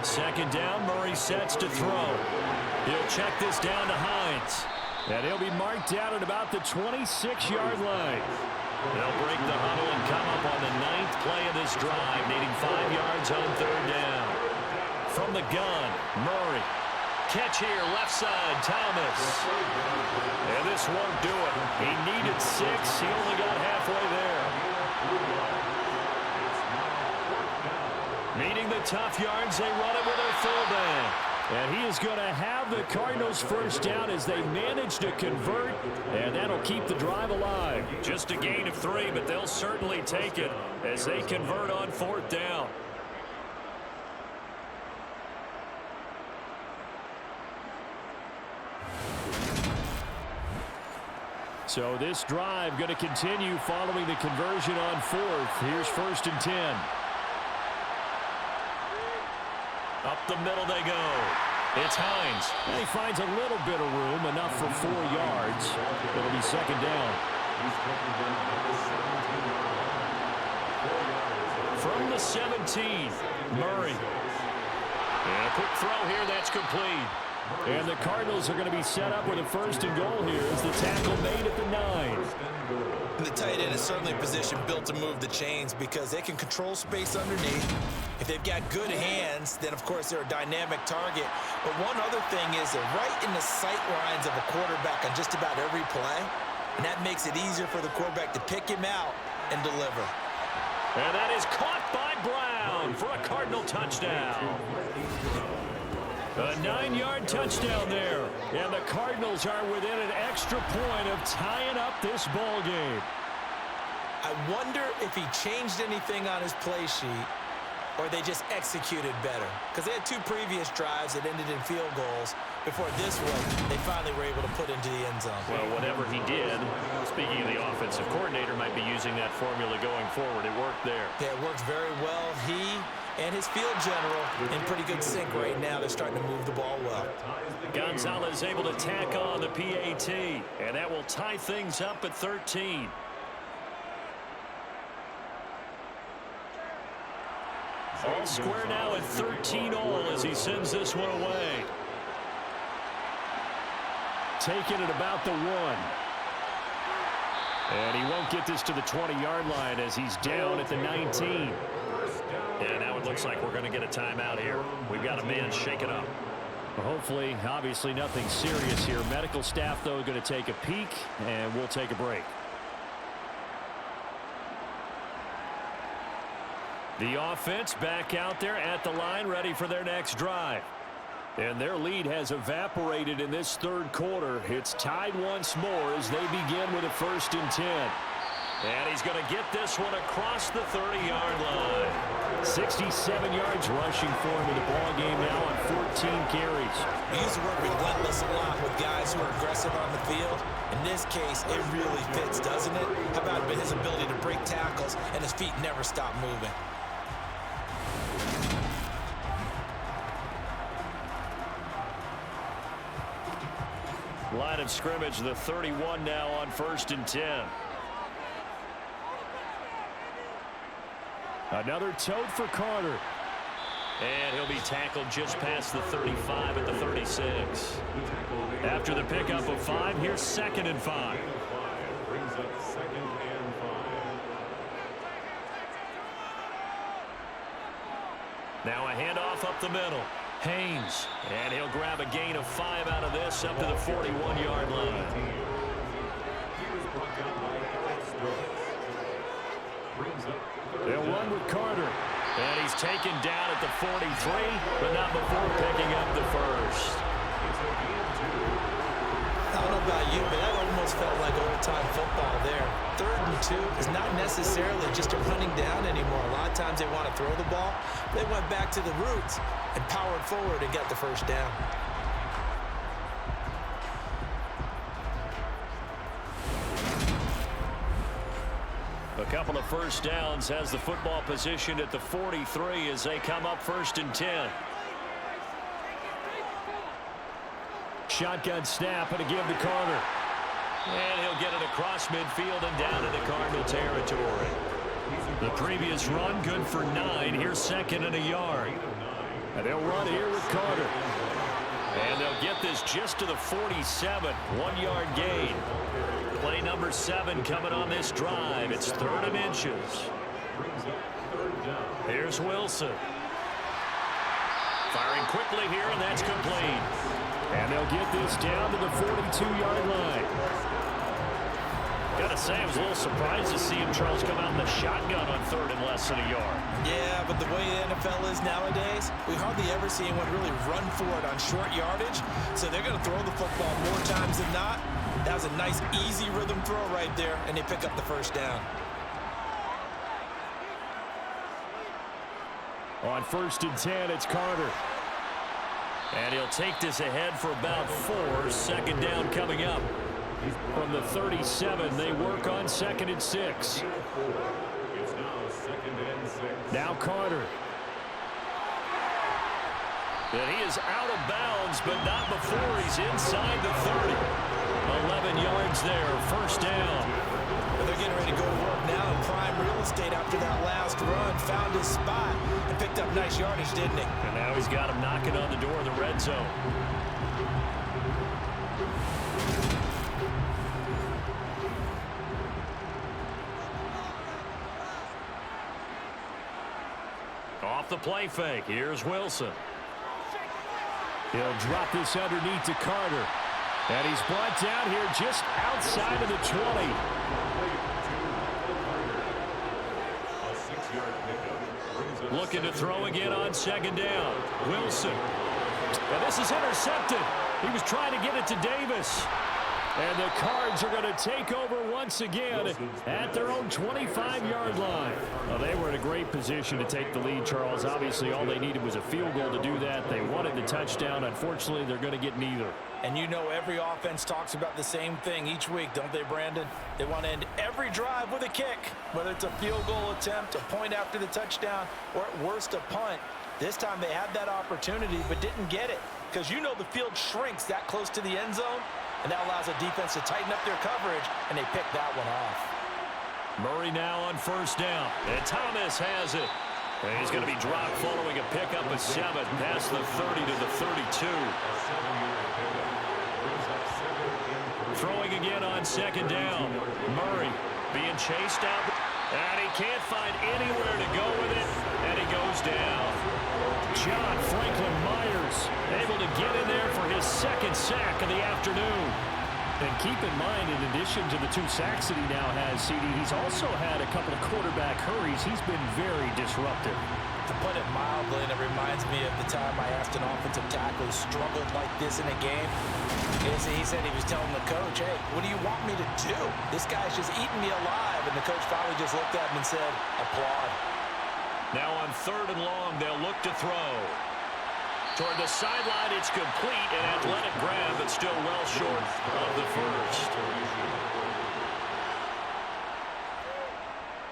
2nd down, Murray sets to throw. He'll check this down to Hines. And he'll be marked down at about the 26-yard line. They'll break the huddle and come up on the 9th play of this drive, needing 5 yards on 3rd down. From the gun, Murray. Catch here, left side, Thomas. And this won't do it. He needed 6. He only got halfway there. Meeting the tough yards, they run it with their fullback. And he is going to have the Cardinals 1st down as they manage to convert, and that'll keep the drive alive. Just a gain of 3, but they'll certainly take it as they convert on 4th down. So this drive going to continue following the conversion on 4th. Here's 1st and 10. Up the middle they go. It's Hines. And he finds a little bit of room, enough for 4 yards. It'll be 2nd down. From the 17, Murray. And a quick throw here, that's complete. And the Cardinals are going to be set up with a 1st and goal here as the tackle made at the 9. And the tight end is certainly a position built to move the chains because they can control space underneath. If they've got good hands, then of course they're a dynamic target. But one other thing is they're right in the sight lines of a quarterback on just about every play. And that makes it easier for the quarterback to pick him out and deliver. And that is caught by Brown for a Cardinal touchdown. A 9-yard touchdown there. And the Cardinals are within an extra point of tying up this ball game. I wonder if he changed anything on his play sheet or they just executed better. Because they had 2 previous drives that ended in field goals. Before this one, they finally were able to put into the end zone. Well, whatever he did, speaking of the offensive coordinator, might be using that formula going forward. It worked there. Yeah, it works very well. He and his field general in pretty good sync right now. They're starting to move the ball well. Gonzalez able to tack on the PAT, and that will tie things up at 13. All square now at 13-all as he sends this one away. Taking it about the 1. And he won't get this to the 20-yard line as he's down at the 19. And now it looks like we're going to get a timeout here. We've got a man shaken up. Well, hopefully, obviously nothing serious here. Medical staff, though, going to take a peek, and we'll take a break. The offense back out there at the line, ready for their next drive. And their lead has evaporated in this third quarter. It's tied once more as they begin with a 1st and 10. And he's going to get this one across the 30-yard line. 67 yards rushing for him in the ball game now on 14 carries. We use the word relentless a lot with guys who are aggressive on the field. In this case, it really fits, doesn't it? How about his ability to break tackles and his feet never stop moving? Line of scrimmage, the 31 now on 1st and 10. Another tote for Carter. And he'll be tackled just past the 35 at the 36. After the pickup of 5, here's 2nd and 5. Brings up 2nd and 5. Now a handoff up the middle. Haynes, and he'll grab a gain of 5 out of this up to the 41-yard line. They'll run with Carter, and he's taken down at the 43, but not before picking up the 1st. I don't know about you, but that almost felt like old-time football there. 3rd and 2 is not necessarily just a running down anymore. A lot of times they want to throw the ball. They went back to the roots and powered forward and got the 1st down. A couple of 1st downs has the football positioned at the 43 as they come up 1st and 10. Shotgun snap and a give to Carter. And he'll get it across midfield and down into Cardinal territory. The previous run good for 9. Here's 2nd and a yard. And they'll run here with Carter. And they'll get this just to the 47. 1-yard gain. Play number 7 coming on this drive. It's 3rd and inches. Here's Wilson. Firing quickly here, and that's complete. And they'll get this down to the 42-yard line. Gotta say, I was a little surprised to see him, Charles, come out in the shotgun on 3rd and less than a yard. Yeah, but the way the NFL is nowadays, we hardly ever see anyone really run for it on short yardage. So they're going to throw the football more times than not. That was a nice, easy rhythm throw right there, and they pick up the 1st down. On 1st and 10, it's Carter. And he'll take this ahead for about 4. 2nd down coming up. From the 37, they work on 2nd and 6. Now Carter. And he is out of bounds, but not before he's inside the 30. 11 yards there, 1st down. But they're getting ready to go to work now in prime real estate after that last run. Found his spot and picked up nice yardage, didn't he? And now he's got him knocking on the door of the red zone. Off the play fake. Here's Wilson. He'll drop this underneath to Carter. And he's brought down here just outside of the 20. Looking to throw again on second down. Wilson. And this is intercepted. He was trying to get it to Davis. And the Cards are going to take over once again at their own 25-yard line. Well, they were in a great position to take the lead, Charles. Obviously, all they needed was a field goal to do that. They wanted the touchdown. Unfortunately, they're going to get neither. And you know every offense talks about the same thing each week, don't they, Brandon? They want to end every drive with a kick, whether it's a field goal attempt, a point after the touchdown, or at worst a punt. This time they had that opportunity but didn't get it because you know the field shrinks that close to the end zone, and that allows a defense to tighten up their coverage, and they pick that one off. Murray now on first down, and Thomas has it. And he's going to be dropped following a pickup of 7 past the 30 to the 32. Throwing again on second down. Murray being chased out, and he can't find anywhere to go with it, and he goes down. John Franklin Myers able to get in there for his second sack of the afternoon. And keep in mind, in addition to the 2 sacks that he now has, CD, he's also had a couple of quarterback hurries. He's been very disruptive. To put it mildly, and it reminds me of the time I asked an offensive tackle who struggled like this in a game. He said he was telling the coach, hey, what do you want me to do? This guy's just eating me alive. And the coach finally just looked at him and said, applaud. Now on 3rd and long, they'll look to throw. Toward the sideline, it's complete. An athletic grab, but still well short of the first.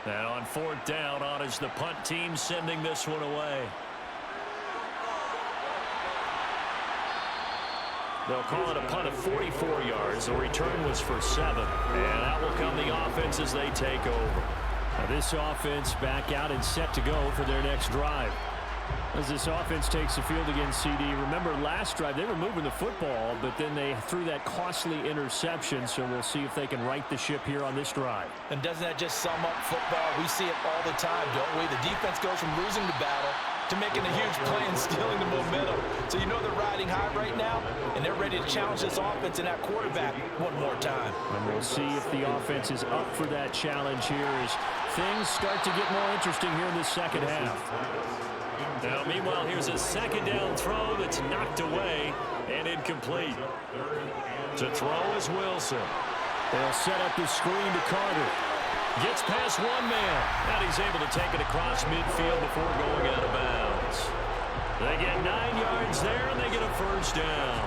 And on 4th down, on is the punt team sending this one away. They'll call it a punt of 44 yards. The return was for 7. And out will come the offense as they take over. Now this offense back out and set to go for their next drive. As this offense takes the field against CD, remember last drive they were moving the football, but then they threw that costly interception, so we'll see if they can right the ship here on this drive. And doesn't that just sum up football? We see it all the time, don't we? The defense goes from losing the battle to making a huge play and stealing the momentum. So you know they're riding high right now, and they're ready to challenge this offense and that quarterback one more time. And we'll see if the offense is up for that challenge here as things start to get more interesting here in the second half. Now, meanwhile, here's a second down throw that's knocked away and incomplete. To throw is Wilson. They'll set up the screen to Carter. Gets past one man, and he's able to take it across midfield before going out of bounds. They get 9 yards there, and they get a first down.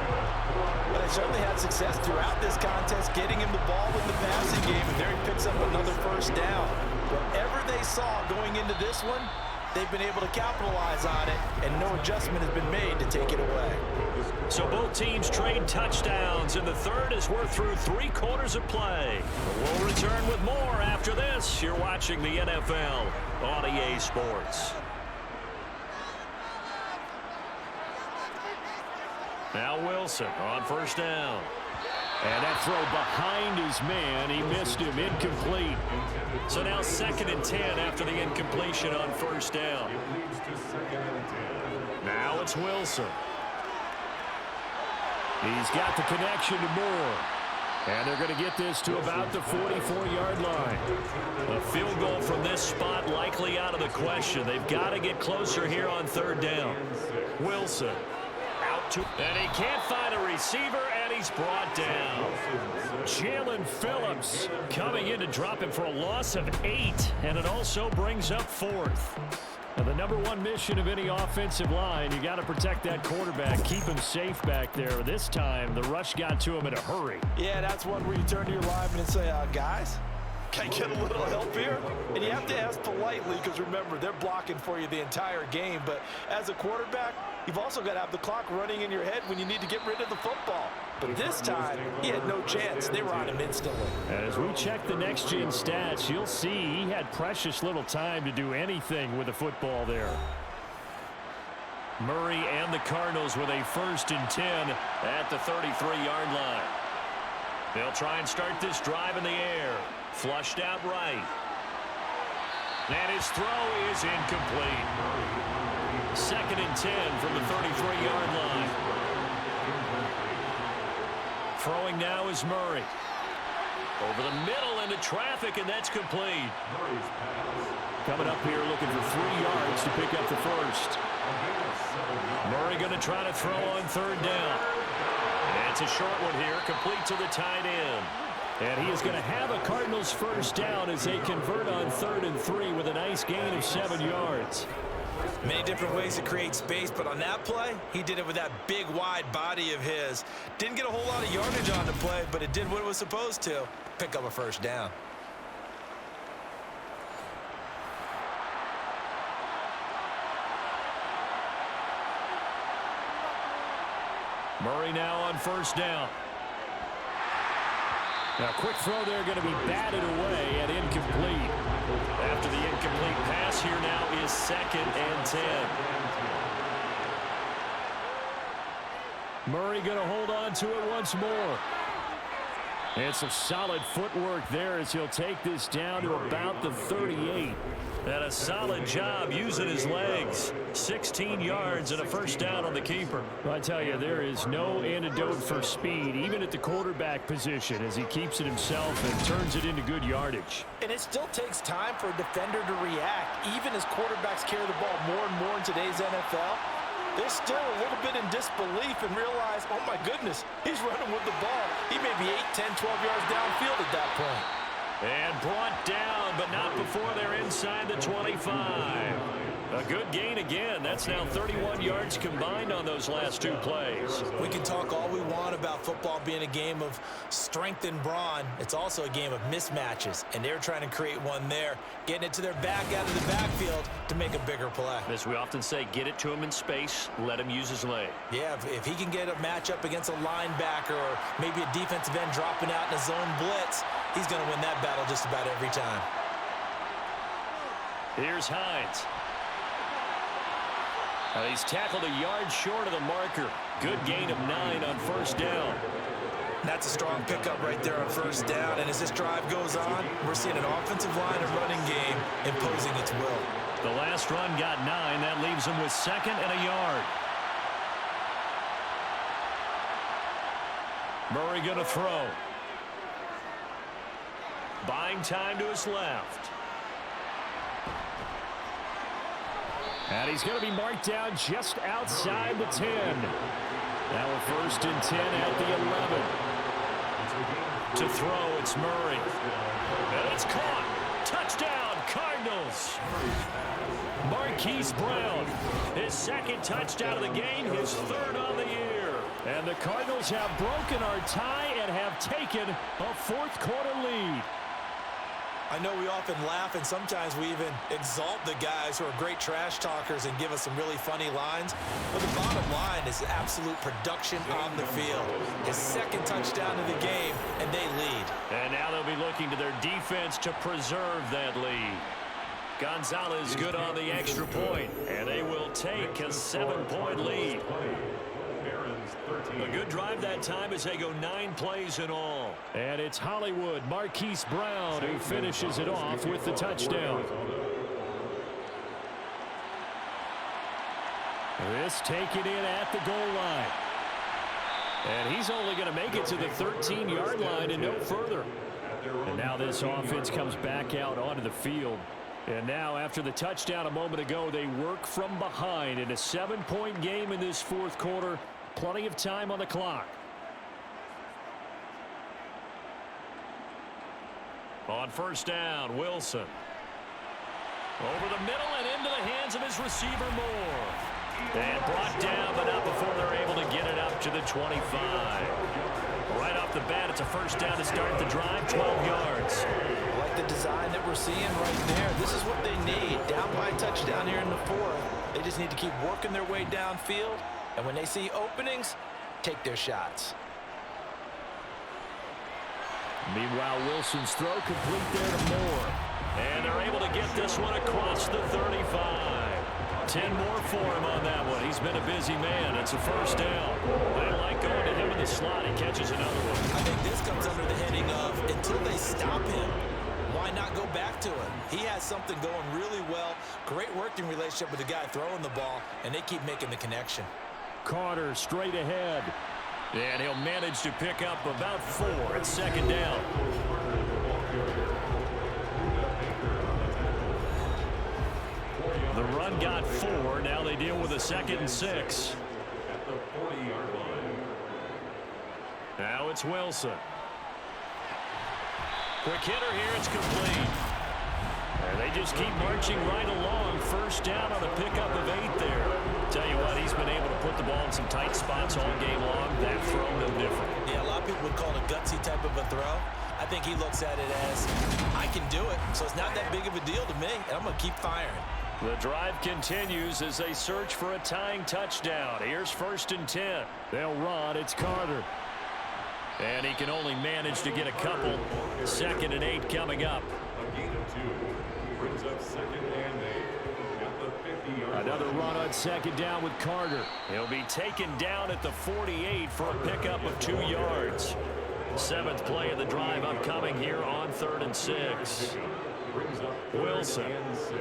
Well, they certainly had success throughout this contest, getting him the ball in the passing game, and there he picks up another first down. Whatever they saw going into this one, they've been able to capitalize on it, and no adjustment has been made to take it away. So both teams trade touchdowns in the third as we're through 3 quarters of play. We'll return with more after this. You're watching the NFL on EA Sports. Now Wilson on first down. And that throw behind his man, he missed him, incomplete. So now 2nd and 10 after the incompletion on first down. Now it's Wilson. He's got the connection to Moore. And they're going to get this to about the 44-yard line. A field goal from this spot likely out of the question. They've got to get closer here on 3rd down. Wilson. And he can't find a receiver, and he's brought down. Jalen Phillips coming in to drop him for a loss of 8, and it also brings up 4th. Now, the #1 mission of any offensive line, you got to protect that quarterback, keep him safe back there. This time, the rush got to him in a hurry. Yeah, that's one where you turn to your lineman and say, guys, can I get a little help here? And you have to ask politely because, remember, they're blocking for you the entire game. But as a quarterback, you've also got to have the clock running in your head when you need to get rid of the football. But this time, he had no chance. They were on him instantly. As we check the next-gen stats, you'll see he had precious little time to do anything with the football there. Murray and the Cardinals with a 1st and 10 at the 33-yard line. They'll try and start this drive in the air. Flushed out right. And his throw is incomplete. 2nd and 10 from the 33-yard line. Throwing now is Murray. Over the middle into traffic, and that's complete. Coming up here looking for 3 yards to pick up the first. Murray going to try to throw on 3rd down. And it's a short one here, complete to the tight end. And he is going to have a Cardinals first down as they convert on 3rd and 3 with a nice gain of 7 yards. Many different ways to create space, but on that play, he did it with that big, wide body of his. Didn't get a whole lot of yardage on the play, but it did what it was supposed to. Pick up a first down. Murray now on 1st down. Now, quick throw there going to be batted away and incomplete. After the incomplete pass, here now is 2nd and 10. Murray going to hold on to it once more. And some solid footwork there as he'll take this down to about the 38. And a solid job using his legs. 16 yards and a first down on the keeper. Well, I tell you, there is no antidote for speed, even at the quarterback position, as he keeps it himself and turns it into good yardage. And it still takes time for a defender to react. Even as quarterbacks carry the ball more and more in today's NFL, they're still a little bit in disbelief and realize, oh my goodness, he's running with the ball. He may be 8, 10, 12 yards downfield at that point. And brought down, but not before they're inside the 25. A good gain again. That's now 31 yards combined on those last 2 plays. We can talk all we want about football being a game of strength and brawn. It's also a game of mismatches, and they're trying to create one there, getting it to their back out of the backfield to make a bigger play. As we often say, get it to him in space, let him use his leg. Yeah, if he can get a matchup against a linebacker or maybe a defensive end dropping out in a zone blitz, he's going to win that battle just about every time. Here's Hines. He's tackled a yard short of the marker. Good gain of 9 on 1st down. That's a strong pickup right there on 1st down. And as this drive goes on, we're seeing an offensive line and running game imposing its will. The last run got 9. That leaves him with 2nd and a yard. Murray going to throw. Buying time to his left. And he's going to be marked down just outside the 10. Now a 1st and 10 at the 11. To throw, it's Murray. And it's caught. Touchdown, Cardinals. Marquise Brown, his 2nd touchdown of the game, his 3rd on the year. And the Cardinals have broken our tie and have taken a 4th quarter lead. I know we often laugh and sometimes we even exalt the guys who are great trash talkers and give us some really funny lines. But the bottom line is absolute production on the field. His 2nd touchdown of the game, and they lead. And now they'll be looking to their defense to preserve that lead. Gonzalez good on the extra point, and they will take a 7-point lead. A good drive that time as they go 9 plays in all. And it's Hollywood, Marquise Brown, who finishes it off with the touchdown. This taken in at the goal line. And he's only going to make it to the 13-yard line and no further. And now this offense comes back out onto the field. And now after the touchdown a moment ago, they work from behind in a 7-point game in this 4th quarter. Plenty of time on the clock. On 1st down, Wilson. Over the middle and into the hands of his receiver, Moore. And brought down, but not before they're able to get it up to the 25. Right off the bat, it's a 1st down to start the drive, 12 yards. I like the design that we're seeing right there. This is what they need. Down by a touchdown here in the 4th. They just need to keep working their way downfield. And when they see openings, take their shots. Meanwhile, Wilson's throw complete there to Moore. And they're able to get this one across the 35. 10 more for him on that one. He's been a busy man. It's a 1st down. They like going to him in the slot. He catches another one. I think this comes under the heading of until they stop him, Why not go back to it? He has something going really well. Great working relationship with the guy throwing the ball, and they keep making the connection. Carter straight ahead. And he'll manage to pick up about 4 at second down. The run got 4. Now they deal with a 2nd and 6. At the 40-yard line. Now it's Wilson. Quick hitter here. It's complete. And they just keep marching right along. First down on a pickup of 8 there. Tell you what, he's been able to put the ball in some tight spots all game long. That throw, no different. Yeah, a lot of people would call it a gutsy type of a throw. I think he looks at it as, I can do it, so it's not that big of a deal to me, and I'm going to keep firing. The drive continues as they search for a tying touchdown. Here's 1st and 10. They'll run. It's Carter. And he can only manage to get a couple. 2nd and 8 coming up. A gain of 2 brings up 2nd and 8 at the 50-yard Another line. run on 2nd down with Carter. He'll be taken down at the 48 for a pickup of 2 yards. 7th play of the drive upcoming here on 3rd and 6. Brings up Wilson. 3rd and 6.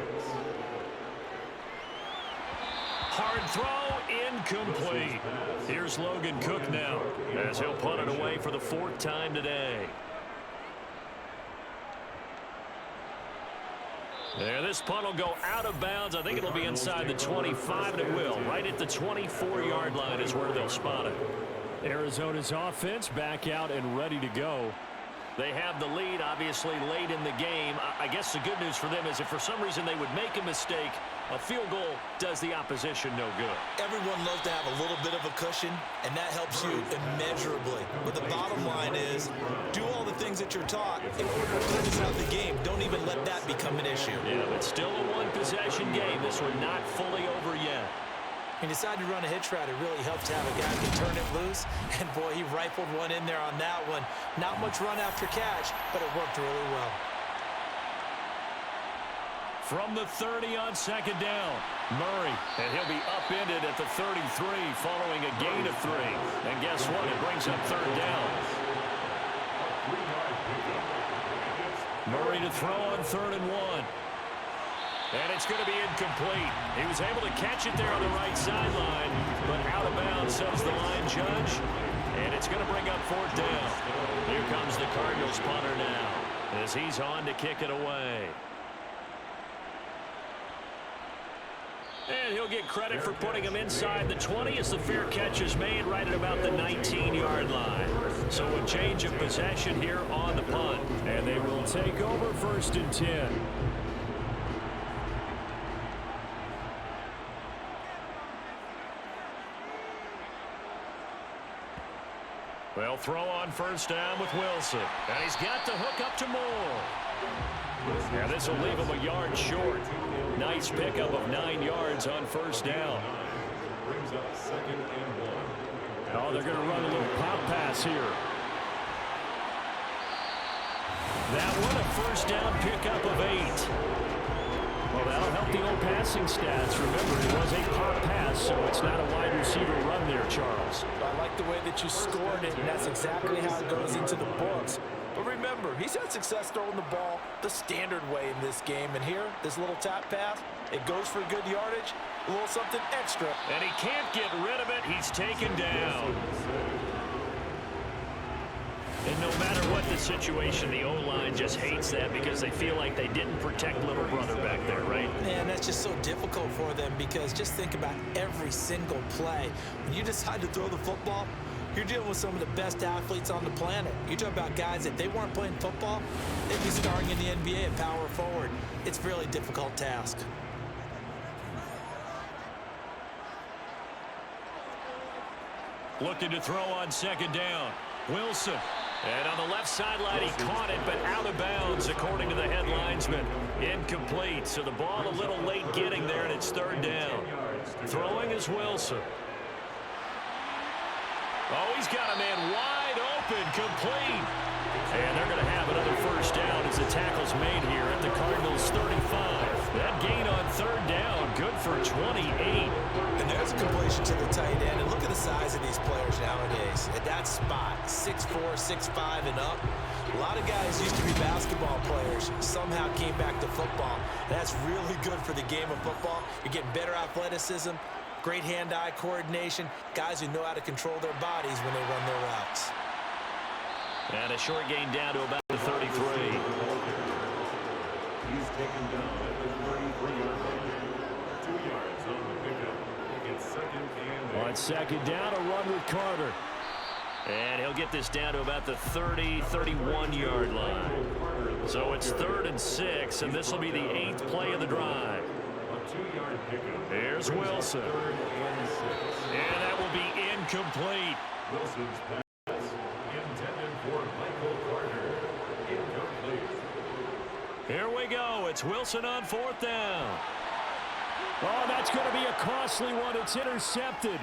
Hard throw, incomplete. Here's Logan Cook now as he'll punt it away for the 4th time today. There, this punt will go out of bounds. I think it'll be inside the 25, and it will. Right at the 24-yard line is where they'll spot it. Arizona's offense back out and ready to go. They have the lead, obviously, late in the game. I guess the good news for them is if for some reason they would make a mistake, a field goal does the opposition no good. Everyone loves to have a little bit of a cushion, and that helps you immeasurably. But the bottom line is, do all the things that you're taught in order to close out the game. Don't even let that become an issue. Yeah, but still a one-possession game. This one not fully over yet. He decided to run a hitch route. It really helps to have a guy who can turn it loose. And, boy, he rifled one in there on that one. Not much run after catch, but it worked really well. From the 30 on 2nd down, Murray, and he'll be upended at the 33 following a gain of 3. And guess what? It brings up 3rd down. Murray to throw on 3rd and 1. And it's going to be incomplete. He was able to catch it there on the right sideline, but out of bounds, says the line judge. And it's going to bring up 4th down. Here comes the Cardinals punter now as he's on to kick it away. And he'll get credit for putting him inside the 20 as the fair catch is made right at about the 19-yard line. So a change of possession here on the punt. And they will take over 1st and 10. Well, throw on 1st down with Wilson. And he's got the hook up to Moore. Yeah, this will leave him a yard short. Nice pickup of 9 yards on 1st down. Brings up 2nd and 1. Oh, they're going to run a little pop pass here. That one a 1st down pickup of 8. Well, that'll help the old passing stats. Remember, it was a pop pass, so it's not a wide receiver run there, Charles. I like the way that you scored it, and that's exactly how it goes into the books. But remember, he's had success throwing the ball the standard way in this game. And here, this little tap pass, it goes for good yardage, a little something extra. And he can't get rid of it. He's taken down. And no matter what the situation, the O-line just hates that because they feel like they didn't protect little brother back there, right? Man, that's just so difficult for them because just think about every single play. When you decide to throw the football, you're dealing with some of the best athletes on the planet. You talk about guys, if they weren't playing football, they'd be starring in the NBA at power forward. It's a really difficult task. Looking to throw on 2nd down. Wilson. And on the left sideline, he caught it, but out of bounds, according to the head linesman. Incomplete, so the ball a little late getting there, and it's 3rd down. Throwing is Wilson. Oh, he's got a man wide open, complete. And they're going to have another 1st down as the tackle's made here at the Cardinals' 35. That gain on 3rd down, good for 28. And there's a completion to the tight end. And look at the size of these players nowadays. At that spot, 6'4", 6'5", and up. A lot of guys used to be basketball players. players somehow came back to football. And that's really good for the game of football. You're getting better athleticism, great hand-eye coordination, guys who know how to control their bodies when they run their routes. And a short gain down to about the 33. He's taken down at the 33-yard line. 2 yards on the pickup. It's second and 8. On second down, a run with Carter. And he'll get this down to about the 31-yard line. So it's 3rd and 6, and this will be the 8th play of the drive. A 2-yard pickup. Here's Wilson. 3rd and 6. And that will be incomplete. Wilson's pass intended for Michael Carter. Incomplete. Here we go. It's Wilson on 4th down. Oh, that's going to be a costly one. It's intercepted.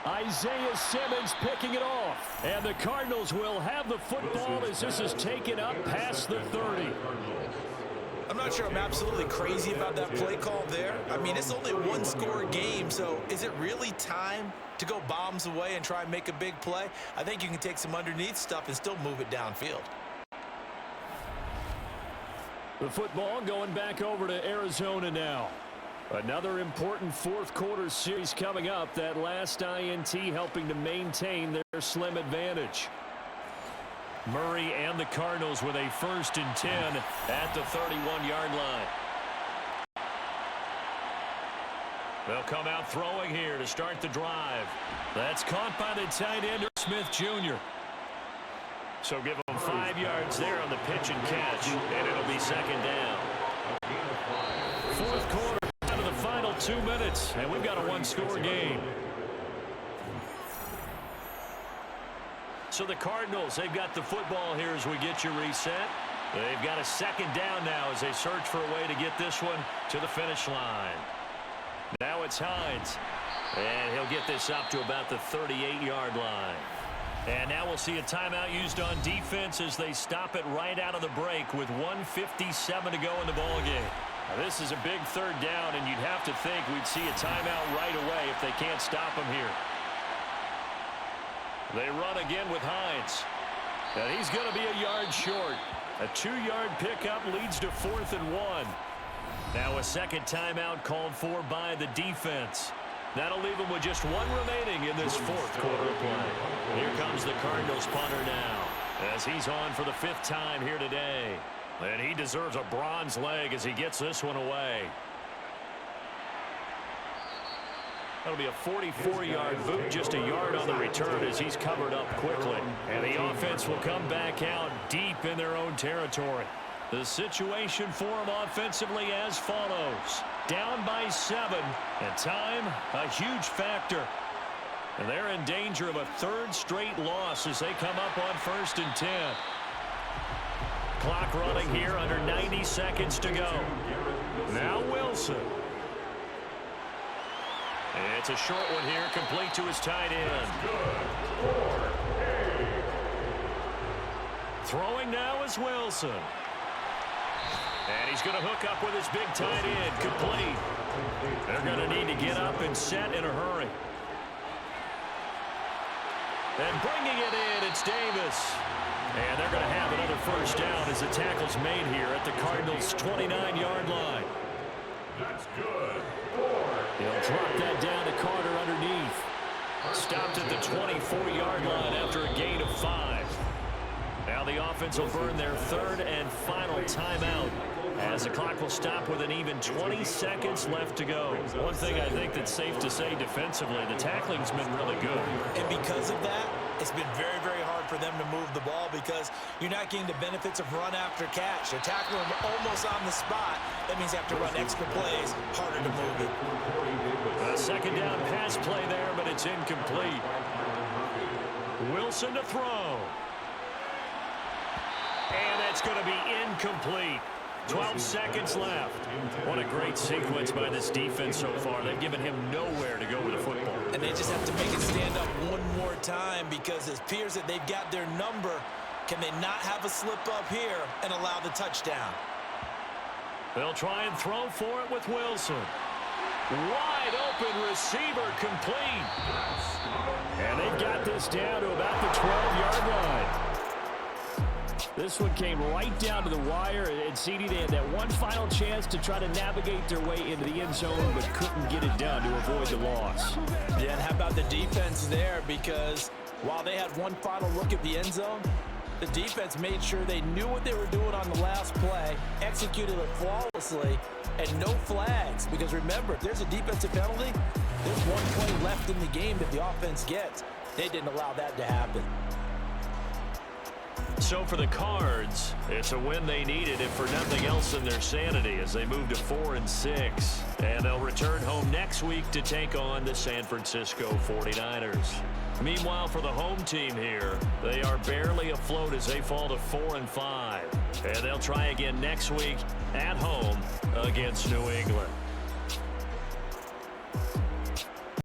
Isaiah Simmons picking it off. And the Cardinals will have the football as this is taken up past the 30. I'm not sure I'm absolutely crazy about that play call there. I mean, it's only a one-score game, so is it really time to go bombs away and try and make a big play? I think you can take some underneath stuff and still move it downfield. The football going back over to Arizona now. Another important 4th quarter series coming up. That last INT helping to maintain their slim advantage. Murray and the Cardinals with a 1st and 10 at the 31-yard line. They'll come out throwing here to start the drive. That's caught by the tight end, Smith Jr. So give them 5 yards there on the pitch and catch, and it'll be second down. 4th quarter. 2 minutes, and we've got a one-score game. So the Cardinals, they've got the football here as we get you reset. They've got a second down now as they search for a way to get this one to the finish line. Now it's Hines, and he'll get this up to about the 38-yard line. And now we'll see a timeout used on defense as they stop it right out of the break with 1:57 to go in the ballgame. Now, this is a big 3rd down, and you'd have to think we'd see a timeout right away if they can't stop him here. They run again with Hines. And he's going to be a yard short. A 2-yard pickup leads to 4th and 1. Now a second timeout called for by the defense. That'll leave them with just 1 remaining in this 4th quarter of play. Here comes the Cardinals punter now as he's on for the 5th time here today. And he deserves a bronze leg as he gets this one away. That'll be a 44-yard boot, just a yard on the return as he's covered up quickly. And the offense will come back out deep in their own territory. The situation for them offensively as follows. Down by 7, and time a huge factor. And they're in danger of a 3rd straight loss as they come up on 1st and 10. Clock running here under 90 seconds to go. Now Wilson. It's a short one here, complete to his tight end. Throwing now is Wilson. And he's going to hook up with his big tight end, complete. They're going to need to get up and set in a hurry. And bringing it in, it's Davis. And they're going to have another 1st down as the tackle's made here at the Cardinals' 29-yard line. That's good. He'll drop that down to Carter underneath. Stopped at the 24-yard line after a gain of 5. Now the offense will burn their 3rd and final timeout as the clock will stop with an even 20 seconds left to go. One thing I think that's safe to say defensively, the tackling's been really good. And because of that, it's been very, very hard for them to move the ball because you're not getting the benefits of run after catch. They're tackling them almost on the spot. That means they have to run extra plays, harder to move it. A second down pass play there, but it's incomplete. Wilson to throw. And that's going to be incomplete. 12 seconds left. What a great sequence by this defense so far. They've given him nowhere to go with the football. And they just have to make it stand up one more time because it appears that they've got their number. Can they not have a slip up here and allow the touchdown? They'll try and throw for it with Wilson. Wide open receiver complete. And they've got this down to about the 12-yard line. This one came right down to the wire, and CD, they had that one final chance to try to navigate their way into the end zone, but couldn't get it done to avoid the loss. Yeah, and how about the defense there? Because while they had one final look at the end zone, the defense made sure they knew what they were doing on the last play, executed it flawlessly, and no flags. Because remember, if there's a defensive penalty, there's one play left in the game that the offense gets. They didn't allow that to happen. So for the Cards, it's a win they needed, if for nothing else than their sanity, as they move to 4-6. And they'll return home next week to take on the San Francisco 49ers. Meanwhile, for the home team here, they are barely afloat as they fall to 4-5. And they'll try again next week at home against New England.